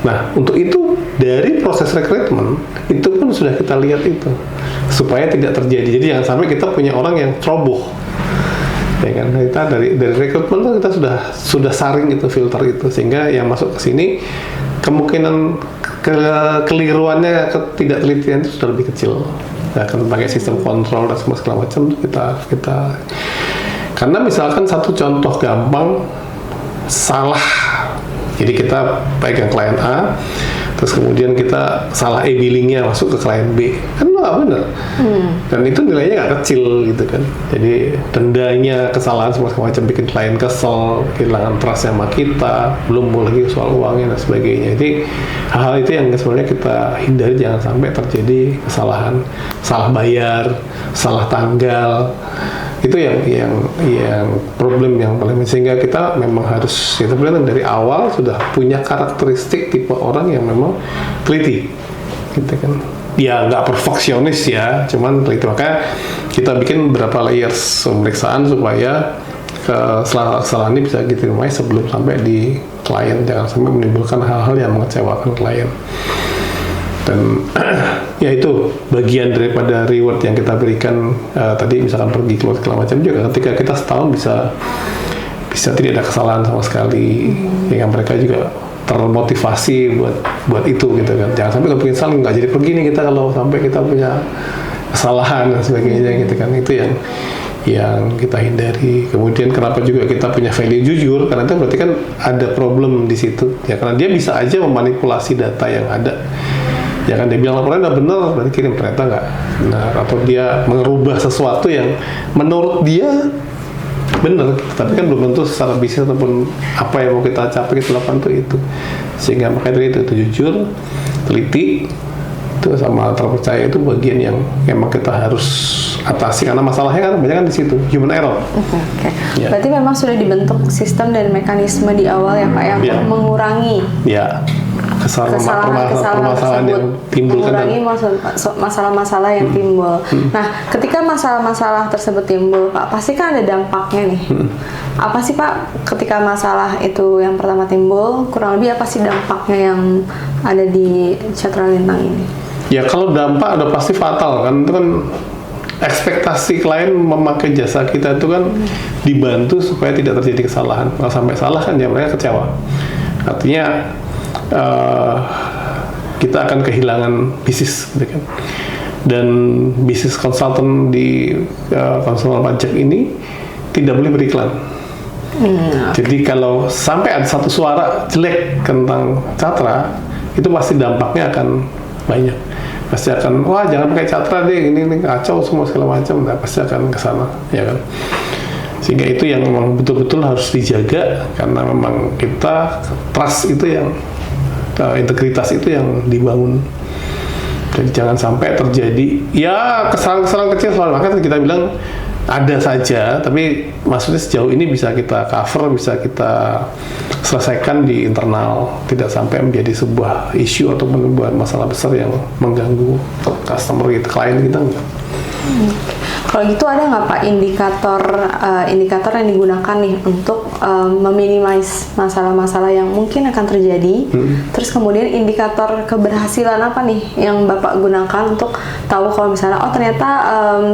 Nah, untuk itu dari proses rekrutmen itu pun sudah kita lihat itu supaya tidak terjadi. Jadi jangan sampai kita punya orang yang ceroboh. Ya kan, kita dari rekrutmen kita sudah saring itu, filter itu, sehingga yang masuk ke sini kemungkinan kekeliruannya, ketidaktelitian itu sudah lebih kecil. Nah, kan pakai sistem kontrol dan semua segala macam kita karena misalkan satu contoh gampang, salah. Jadi kita pegang klien A, terus kemudian kita salah e-billingnya masuk ke klien B, kan nggak benar. Dan itu nilainya nggak kecil gitu kan. Jadi dendanya, kesalahan semacam bikin klien kesel, kehilangan trust sama kita, belum lagi soal uangnya dan sebagainya. Jadi hal-hal itu yang sebenarnya kita hindari, jangan sampai terjadi kesalahan, salah bayar, salah tanggal. Itu yang problem yang paling, sehingga kita memang harus, kita bilang dari awal sudah punya karakteristik tipe orang yang memang teliti gitu kan. Ya nggak perfeksionis ya, cuman teliti. Makanya kita bikin beberapa layers pemeriksaan supaya kesalahan ini bisa diterima sebelum sampai di klien, jangan sampai menimbulkan hal-hal yang mengecewakan klien. Dan ya itu bagian daripada reward yang kita berikan tadi, misalkan pergi keluar segala macam juga, ketika kita setahun bisa tidak ada kesalahan sama sekali, sehingga mereka juga termotivasi buat itu gitu kan. Jangan sampai kalau bikin salah nggak jadi pergi nih kita kalau sampai kita punya kesalahan dan sebagainya gitu kan. Itu yang kita hindari. Kemudian kenapa juga kita punya value jujur, karena itu berarti kan ada problem di situ ya, karena dia bisa aja memanipulasi data yang ada. Ya kan, dia bilang laporannya udah benar, berarti kirim, ternyata nggak benar, atau dia merubah sesuatu yang menurut dia benar, tapi kan belum tentu secara bisnis ataupun apa yang mau kita capai kita lakukan itu. Sehingga makanya itu jujur, teliti, itu sama terpercaya, itu bagian yang memang kita harus atasi, karena masalahnya kan banyak kan di situ, human error. Oke. Ya. Berarti memang sudah dibentuk sistem dan mekanisme di awal ya Pak, yang mengurangi permasalahan yang timbul, mengurangi masalah-masalah yang timbul. Nah, ketika masalah-masalah tersebut timbul, Pak, pasti kan ada dampaknya nih. Apa sih Pak, ketika masalah itu yang pertama timbul, kurang lebih apa sih dampaknya yang ada di Catra Lintang ini? Ya kalau dampak udah pasti fatal kan, itu kan ekspektasi klien memakai jasa kita itu kan dibantu supaya tidak terjadi kesalahan. Kalau sampai salah kan ya mereka kecewa. Artinya kita akan kehilangan bisnis gitu kan. Dan bisnis konsultan di konsultan pajak ini tidak boleh beriklan. Jadi kalau sampai ada satu suara jelek tentang Catra, itu pasti dampaknya akan banyak. Pasti akan, wah jangan pakai Catra deh, ini kacau semua segala macam. Nah, pasti akan ke sana, ya kan. Sehingga itu yang memang betul-betul harus dijaga, karena memang kita trust itu yang integritas itu yang dibangun. Jadi jangan sampai terjadi ya kesalahan-kesalahan kecil, soal makanya kita bilang ada saja, tapi maksudnya sejauh ini bisa kita cover, bisa kita selesaikan di internal, tidak sampai menjadi sebuah isu atau membuat masalah besar yang mengganggu customer kita, klien kita enggak. Kalau gitu ada nggak Pak indikator yang digunakan nih untuk meminimais masalah-masalah yang mungkin akan terjadi? Terus kemudian indikator keberhasilan apa nih yang Bapak gunakan untuk tahu kalau misalnya ternyata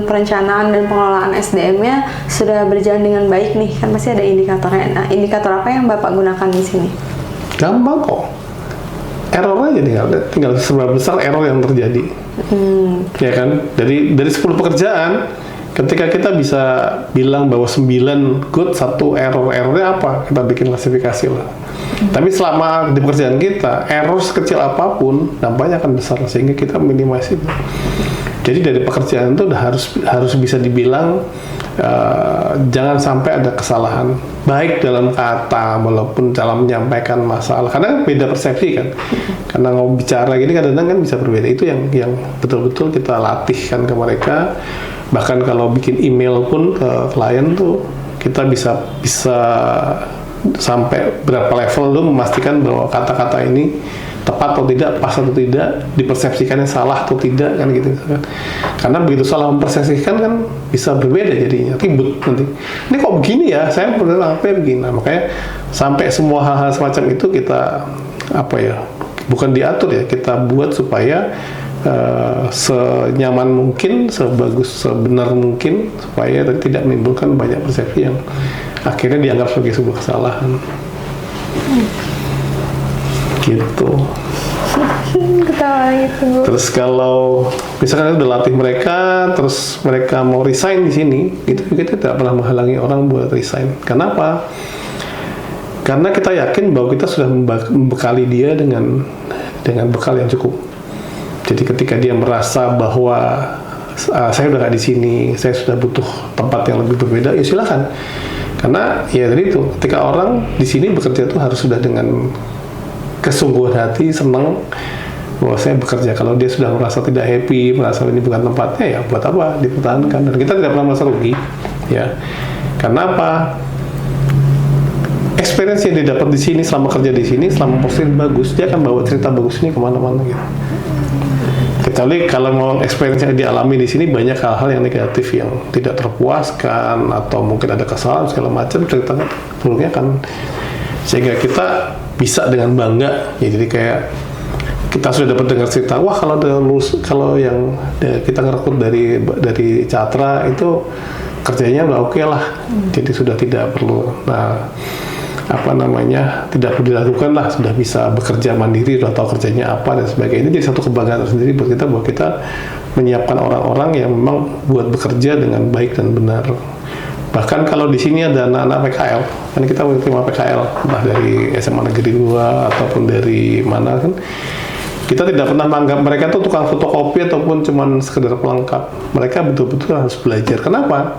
perencanaan dan pengelolaan SDM-nya sudah berjalan dengan baik nih, kan pasti ada indikatornya. Nah, indikator apa yang Bapak gunakan di sini? Gampang kok. Error aja tinggal seberapa besar error yang terjadi. Ya kan, dari 10 pekerjaan, ketika kita bisa bilang bahwa 9 good, 1 errornya apa, kita bikin klasifikasi lah. Tapi selama di pekerjaan kita, error sekecil apapun dampaknya akan besar, sehingga kita minimasi itu. Jadi dari pekerjaan itu udah harus bisa dibilang jangan sampai ada kesalahan, baik dalam kata walaupun dalam menyampaikan masalah, karena beda persepsi kan. Karena mau bicara gini kadang-kadang kan bisa berbeda. Itu yang betul-betul kita latihkan ke mereka. Bahkan kalau bikin email pun ke klien tuh kita bisa sampai berapa level dulu memastikan bahwa kata-kata ini tepat atau tidak, pas atau tidak, dipersepsikannya salah atau tidak, kan gitu kan. Karena begitu salah mempersepsikan kan bisa berbeda jadinya, ribut nanti. Ini kok begini ya, saya pernah apa begini. Nah, makanya sampai semua hal-hal semacam itu kita bukan diatur ya, kita buat supaya senyaman mungkin, sebagus, sebenar mungkin, supaya tidak menimbulkan banyak persepsi yang akhirnya dianggap sebagai sebuah kesalahan. Gitu. Ketawa gitu. Terus kalau misalkan udah latih mereka, terus mereka mau resign di sini, itu kita tidak pernah menghalangi orang buat resign. Kenapa? Karena kita yakin bahwa kita sudah membekali dia dengan dengan bekal yang cukup. Jadi ketika dia merasa bahwa saya udah nggak di sini, saya sudah butuh tempat yang lebih berbeda, ya silakan. Karena ya tadi itu, ketika orang di sini bekerja itu harus sudah dengan kesungguhan hati, senang bahwa saya bekerja. Kalau dia sudah merasa tidak happy, merasa ini bukan tempatnya, ya buat apa dipertahankan? Dan kita tidak pernah merasa rugi, ya. Karena apa? Experience yang dia dapat di sini selama kerja di sini, selama positif bagus, dia akan bawa cerita bagus ini kemana-mana gitu. Kecuali kalau mau experience yang dialami di sini banyak hal-hal yang negatif yang tidak terpuaskan atau mungkin ada kesalahan segala macam, cerita buruknya kan, sehingga kita bisa dengan bangga ya. Jadi kayak kita sudah dapat dengar cerita, wah kalau yang kita ngerekrut dari Catra itu kerjanya udah oke lah, jadi sudah tidak perlu tidak perlu dilakukan lah, sudah bisa bekerja mandiri, sudah tahu kerjanya apa dan sebagainya. Ini jadi satu kebanggaan tersendiri buat kita bahwa kita menyiapkan orang-orang yang memang buat bekerja dengan baik dan benar. Bahkan kalau di sini ada anak-anak PKL, kan kita terima PKL entah dari SMA Negeri 2 ataupun dari mana kan, kita tidak pernah menganggap mereka tuh tukang fotokopi ataupun cuman sekedar pelengkap. Mereka betul-betul harus belajar. Kenapa?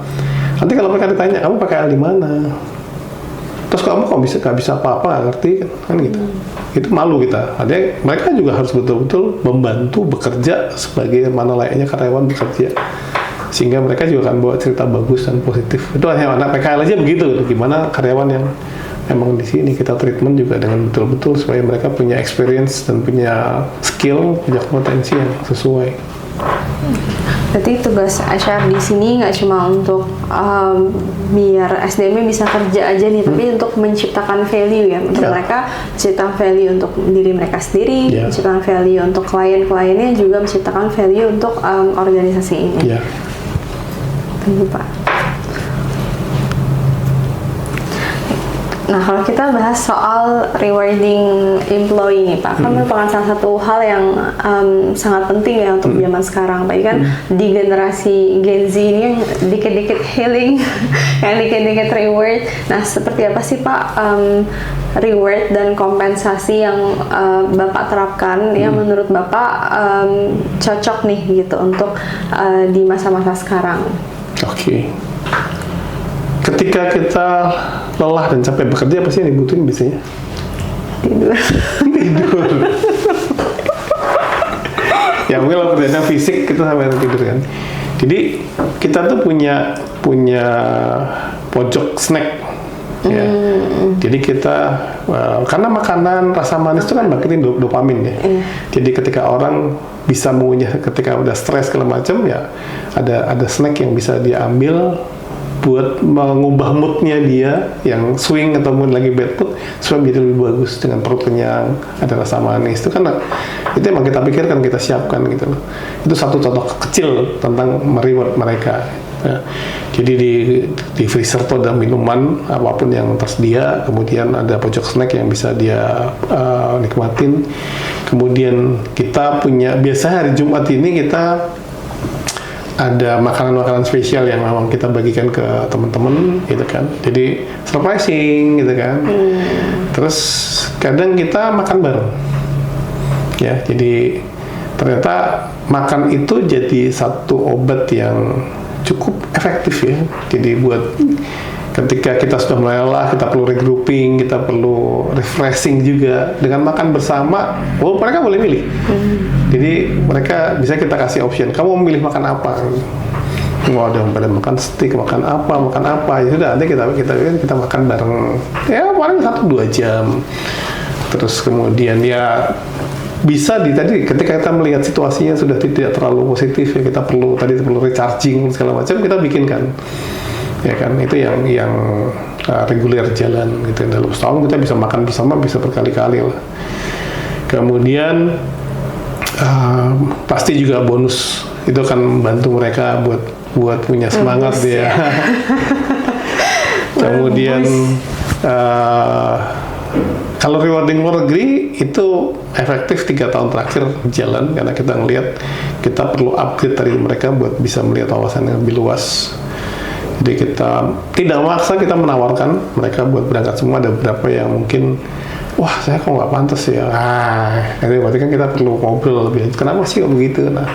Nanti kalau mereka ditanya, kamu PKL di mana? Terus kamu kok gak bisa apa-apa, gak ngerti kan gitu. Itu malu kita. Artinya mereka juga harus betul-betul membantu bekerja sebagaimana layaknya karyawan bekerja, sehingga mereka juga akan bawa cerita bagus dan positif. Itu hanya anak PKL aja begitu. Gimana karyawan yang emang di sini kita treatment juga dengan betul-betul supaya mereka punya experience dan punya skill, punya kompetensi yang sesuai. Berarti tugas HR di sini nggak cuma untuk biar SDM-nya bisa kerja aja nih, tapi untuk menciptakan value ya untuk mereka, menciptakan value untuk diri mereka sendiri, menciptakan value untuk klien-kliennya, juga menciptakan value untuk organisasi ini. Thank you, Pak. Nah, kalau kita bahas soal rewarding employee nih Pak, kan merupakan salah satu hal yang sangat penting ya untuk zaman sekarang. Tadi kan di generasi Gen Z ini yang dikit-dikit healing, yang dikit-dikit reward. Nah, seperti apa sih Pak reward dan kompensasi yang Bapak terapkan yang menurut Bapak cocok nih gitu untuk di masa-masa sekarang? Oke. Ketika kita lelah dan capek bekerja, apa sih yang dibutuhin biasanya? Tidur. Ya mungkin kalau kerjanya fisik kita sampai tidur kan. Jadi kita tuh punya pojok snack. Ya. Jadi kita karena makanan rasa manis itu kan bangkitin dopamin ya. Jadi ketika orang bisa mengunyah ketika udah stres segala macam ya, ada snack yang bisa dia ambil buat mengubah moodnya dia yang swing ataupun lagi bad mood supaya menjadi lebih bagus dengan perut kenyang, ada rasa manis. Itu kan itu emang kita pikirkan, kita siapkan gitu loh. Itu satu contoh kecil tentang mereward mereka. Ya. Jadi di freezer tuh ada minuman apapun yang tersedia, kemudian ada pojok snack yang bisa dia nikmatin. Kemudian kita punya biasa hari Jumat ini kita ada makanan-makanan spesial yang memang kita bagikan ke teman-teman gitu kan. Jadi surprising gitu kan. Terus kadang kita makan bareng. Ya, jadi ternyata makan itu jadi satu obat yang cukup efektif ya. Jadi buat ketika kita sudah mulai lelah, kita perlu regrouping, kita perlu refreshing juga dengan makan bersama. Oh, mereka boleh milih. Jadi mereka bisa kita kasih option. Kamu mau milih makan apa? Mau ada pada makan steak, makan apa? Ya sudah, nanti kita makan bareng. Ya paling 1-2 jam. Terus kemudian ya bisa tadi ketika kita melihat situasinya sudah tidak terlalu positif ya, kita perlu recharging segala macam, kita bikinkan. Ya kan, itu yang reguler jalan gitu. Dalam setahun kita bisa makan bersama, bisa berkali-kali lah. Kemudian pasti juga bonus itu kan membantu mereka buat punya semangat ya. Kemudian kalau rewarding luar negeri itu efektif 3 tahun terakhir jalan, karena kita ngelihat kita perlu upgrade dari mereka buat bisa melihat wawasan yang lebih luas. Jadi kita tidak memaksa, kita menawarkan mereka buat berangkat semua. Ada beberapa yang mungkin wah saya kok nggak pantas ya, itu berarti kan kita perlu ngobrol lebih lanjut, kenapa sih kok begitu. Nah,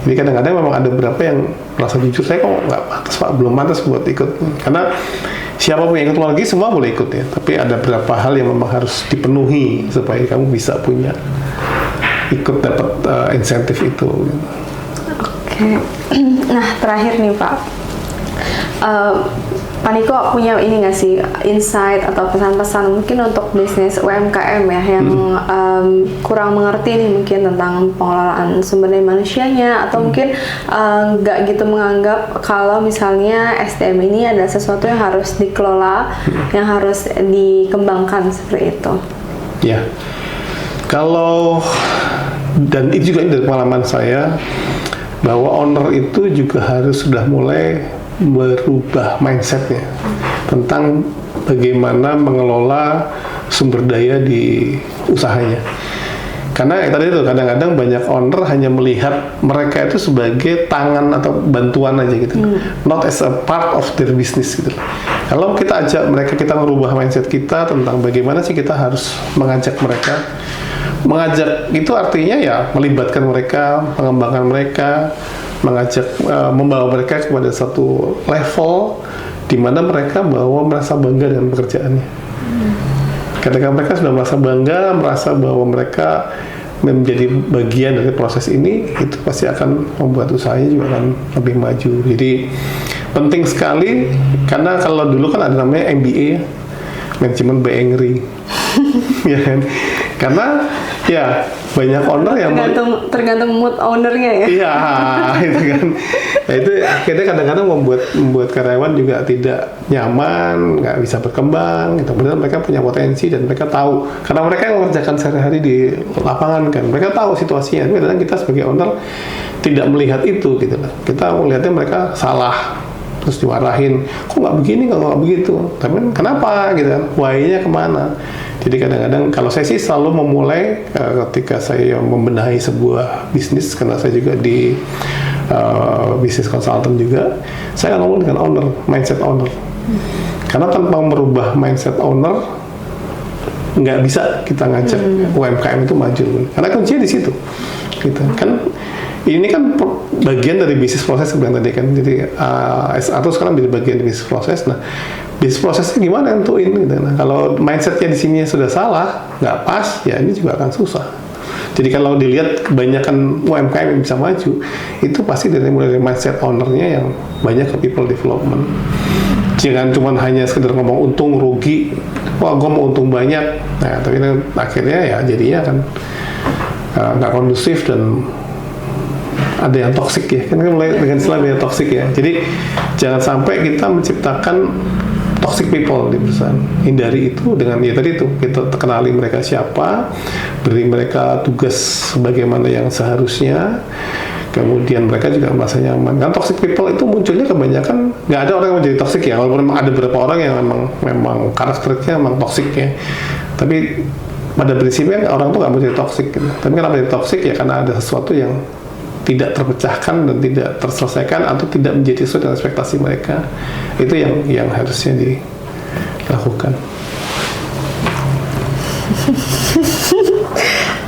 jadi kadang-kadang memang ada beberapa yang merasa jujur, saya kok nggak pantas Pak, belum pantas buat ikut. Karena siapapun yang ikut lagi semua boleh ikut ya, tapi ada beberapa hal yang memang harus dipenuhi supaya kamu bisa punya ikut dapat insentif itu. Oke. Nah terakhir nih Pak, Pak Niko punya ini nggak sih insight atau pesan-pesan mungkin untuk bisnis UMKM ya yang kurang mengerti nih mungkin tentang pengelolaan sumber daya manusianya, atau mungkin nggak gitu menganggap kalau misalnya SDM ini adalah sesuatu yang harus dikelola, yang harus dikembangkan seperti itu. Ya, kalau dan itu juga dari pengalaman saya bahwa owner itu juga harus sudah mulai berubah mindsetnya tentang bagaimana mengelola sumber daya di usahanya. Karena tadi itu kadang-kadang banyak owner hanya melihat mereka itu sebagai tangan atau bantuan aja gitu, not as a part of their business gitu. Kalau kita ajak mereka, kita merubah mindset kita tentang bagaimana sih kita harus mengajak mereka. Mengajak itu artinya ya melibatkan mereka, mengembangkan mereka, mengajak, membawa mereka kepada satu level di mana mereka merasa bangga dengan pekerjaannya. Ketika mereka sudah merasa bangga, merasa bahwa mereka menjadi bagian dari proses ini, itu pasti akan membuat usahanya juga akan lebih maju. Jadi penting sekali, karena kalau dulu kan ada namanya MBA, Management by Angry. Ya kan? Karena ya banyak owner yang tergantung mood ownernya ya. Iya, itu kan. Nah, itu akhirnya kadang-kadang membuat karyawan juga tidak nyaman, nggak bisa berkembang. Gitu. Padahal mereka punya potensi dan mereka tahu, karena mereka yang mengerjakan sehari-hari di lapangan kan. Mereka tahu situasinya. Tapi kadang kita sebagai owner tidak melihat itu gitu. Kita melihatnya mereka salah, terus dimarahin, kok nggak begini, kok nggak begitu. Tapi kenapa gitu kan? Why-nya kemana? Jadi kadang-kadang kalau saya sih selalu memulai ketika saya membenahi sebuah bisnis, karena saya juga di bisnis konsultan juga, saya ngomong dengan owner, mindset owner. Karena tanpa merubah mindset owner, nggak bisa kita ngajak UMKM itu maju. Karena kuncinya di situ. Gitu. Kan ini kan bagian dari bisnis proses sebenarnya tadi kan. Jadi SR itu sekarang menjadi bagian dari bisnis proses. Nah, bisnis prosesnya gimana nentuin gitu. Nah, kalau mindsetnya di sini sudah salah, nggak pas, ya ini juga akan susah. Jadi kalau dilihat kebanyakan UMKM yang bisa maju, itu pasti mulai dari mindset ownernya yang banyak ke people development. Jangan cuma hanya sekedar ngomong untung rugi, wah gue mau untung banyak. Nah, tapi akhirnya ya jadinya kan nggak kondusif dan ada yang toksik ya, kan mulai dengan istilah yang toksik ya. Jadi jangan sampai kita menciptakan toxic people di perusahaan. Hindari itu dengan ya tadi itu, kita kenali mereka siapa, beri mereka tugas sebagaimana yang seharusnya, kemudian mereka juga merasa nyaman. Kan toxic people itu munculnya kebanyakan, nggak ada orang yang menjadi toxic ya, walaupun ada beberapa orang yang memang karakternya memang toxic ya, tapi pada prinsipnya orang tuh nggak menjadi toxic gitu. Tapi kenapa menjadi toxic ya karena ada sesuatu yang tidak terpecahkan dan tidak terselesaikan atau tidak menjadi sesuai dengan ekspektasi mereka. Itu yang harusnya dilakukan.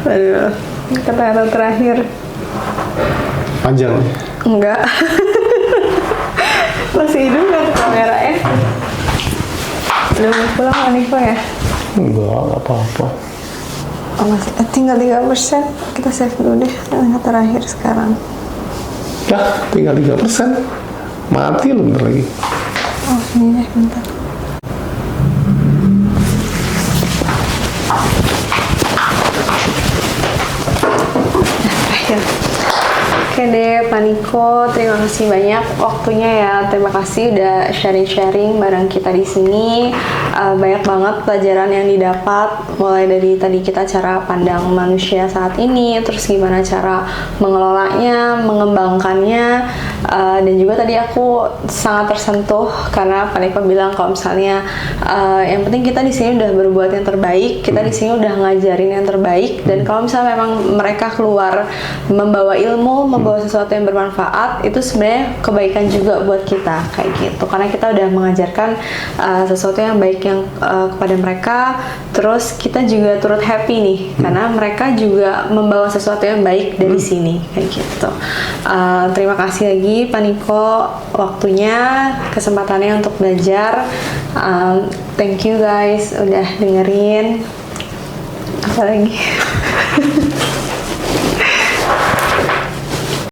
Aduh, kata-kata terakhir. Panjang. Enggak. Masih hidup nggak ke kamera ya? Udah mau pulang kan Niko ya? Enggak apa-apa. Oh, masih tinggal 3%. Kita save dulu deh yang terakhir sekarang. Ya, tinggal 3%. Mati lu bentar lagi. Oh, ini deh bentar. Terakhir. Oke deh, Pak Niko, terima kasih banyak waktunya ya. Terima kasih udah sharing-sharing bareng kita di sini. Banyak banget pelajaran yang didapat, mulai dari tadi kita cara pandang manusia saat ini, terus gimana cara mengelolanya, mengembangkannya, dan juga tadi aku sangat tersentuh karena Pak Niko bilang kalau misalnya yang penting kita di sini udah berbuat yang terbaik, kita di sini udah ngajarin yang terbaik, dan kalau misalnya memang mereka keluar membawa ilmu, membawa sesuatu yang bermanfaat itu sebenarnya kebaikan juga buat kita kayak gitu, karena kita udah mengajarkan sesuatu yang baik yang kepada mereka, terus kita juga turut happy nih karena mereka juga membawa sesuatu yang baik dari sini kayak gitu. Terima kasih lagi Pak Niko waktunya, kesempatannya untuk belajar. Thank you guys udah dengerin. Apa lagi?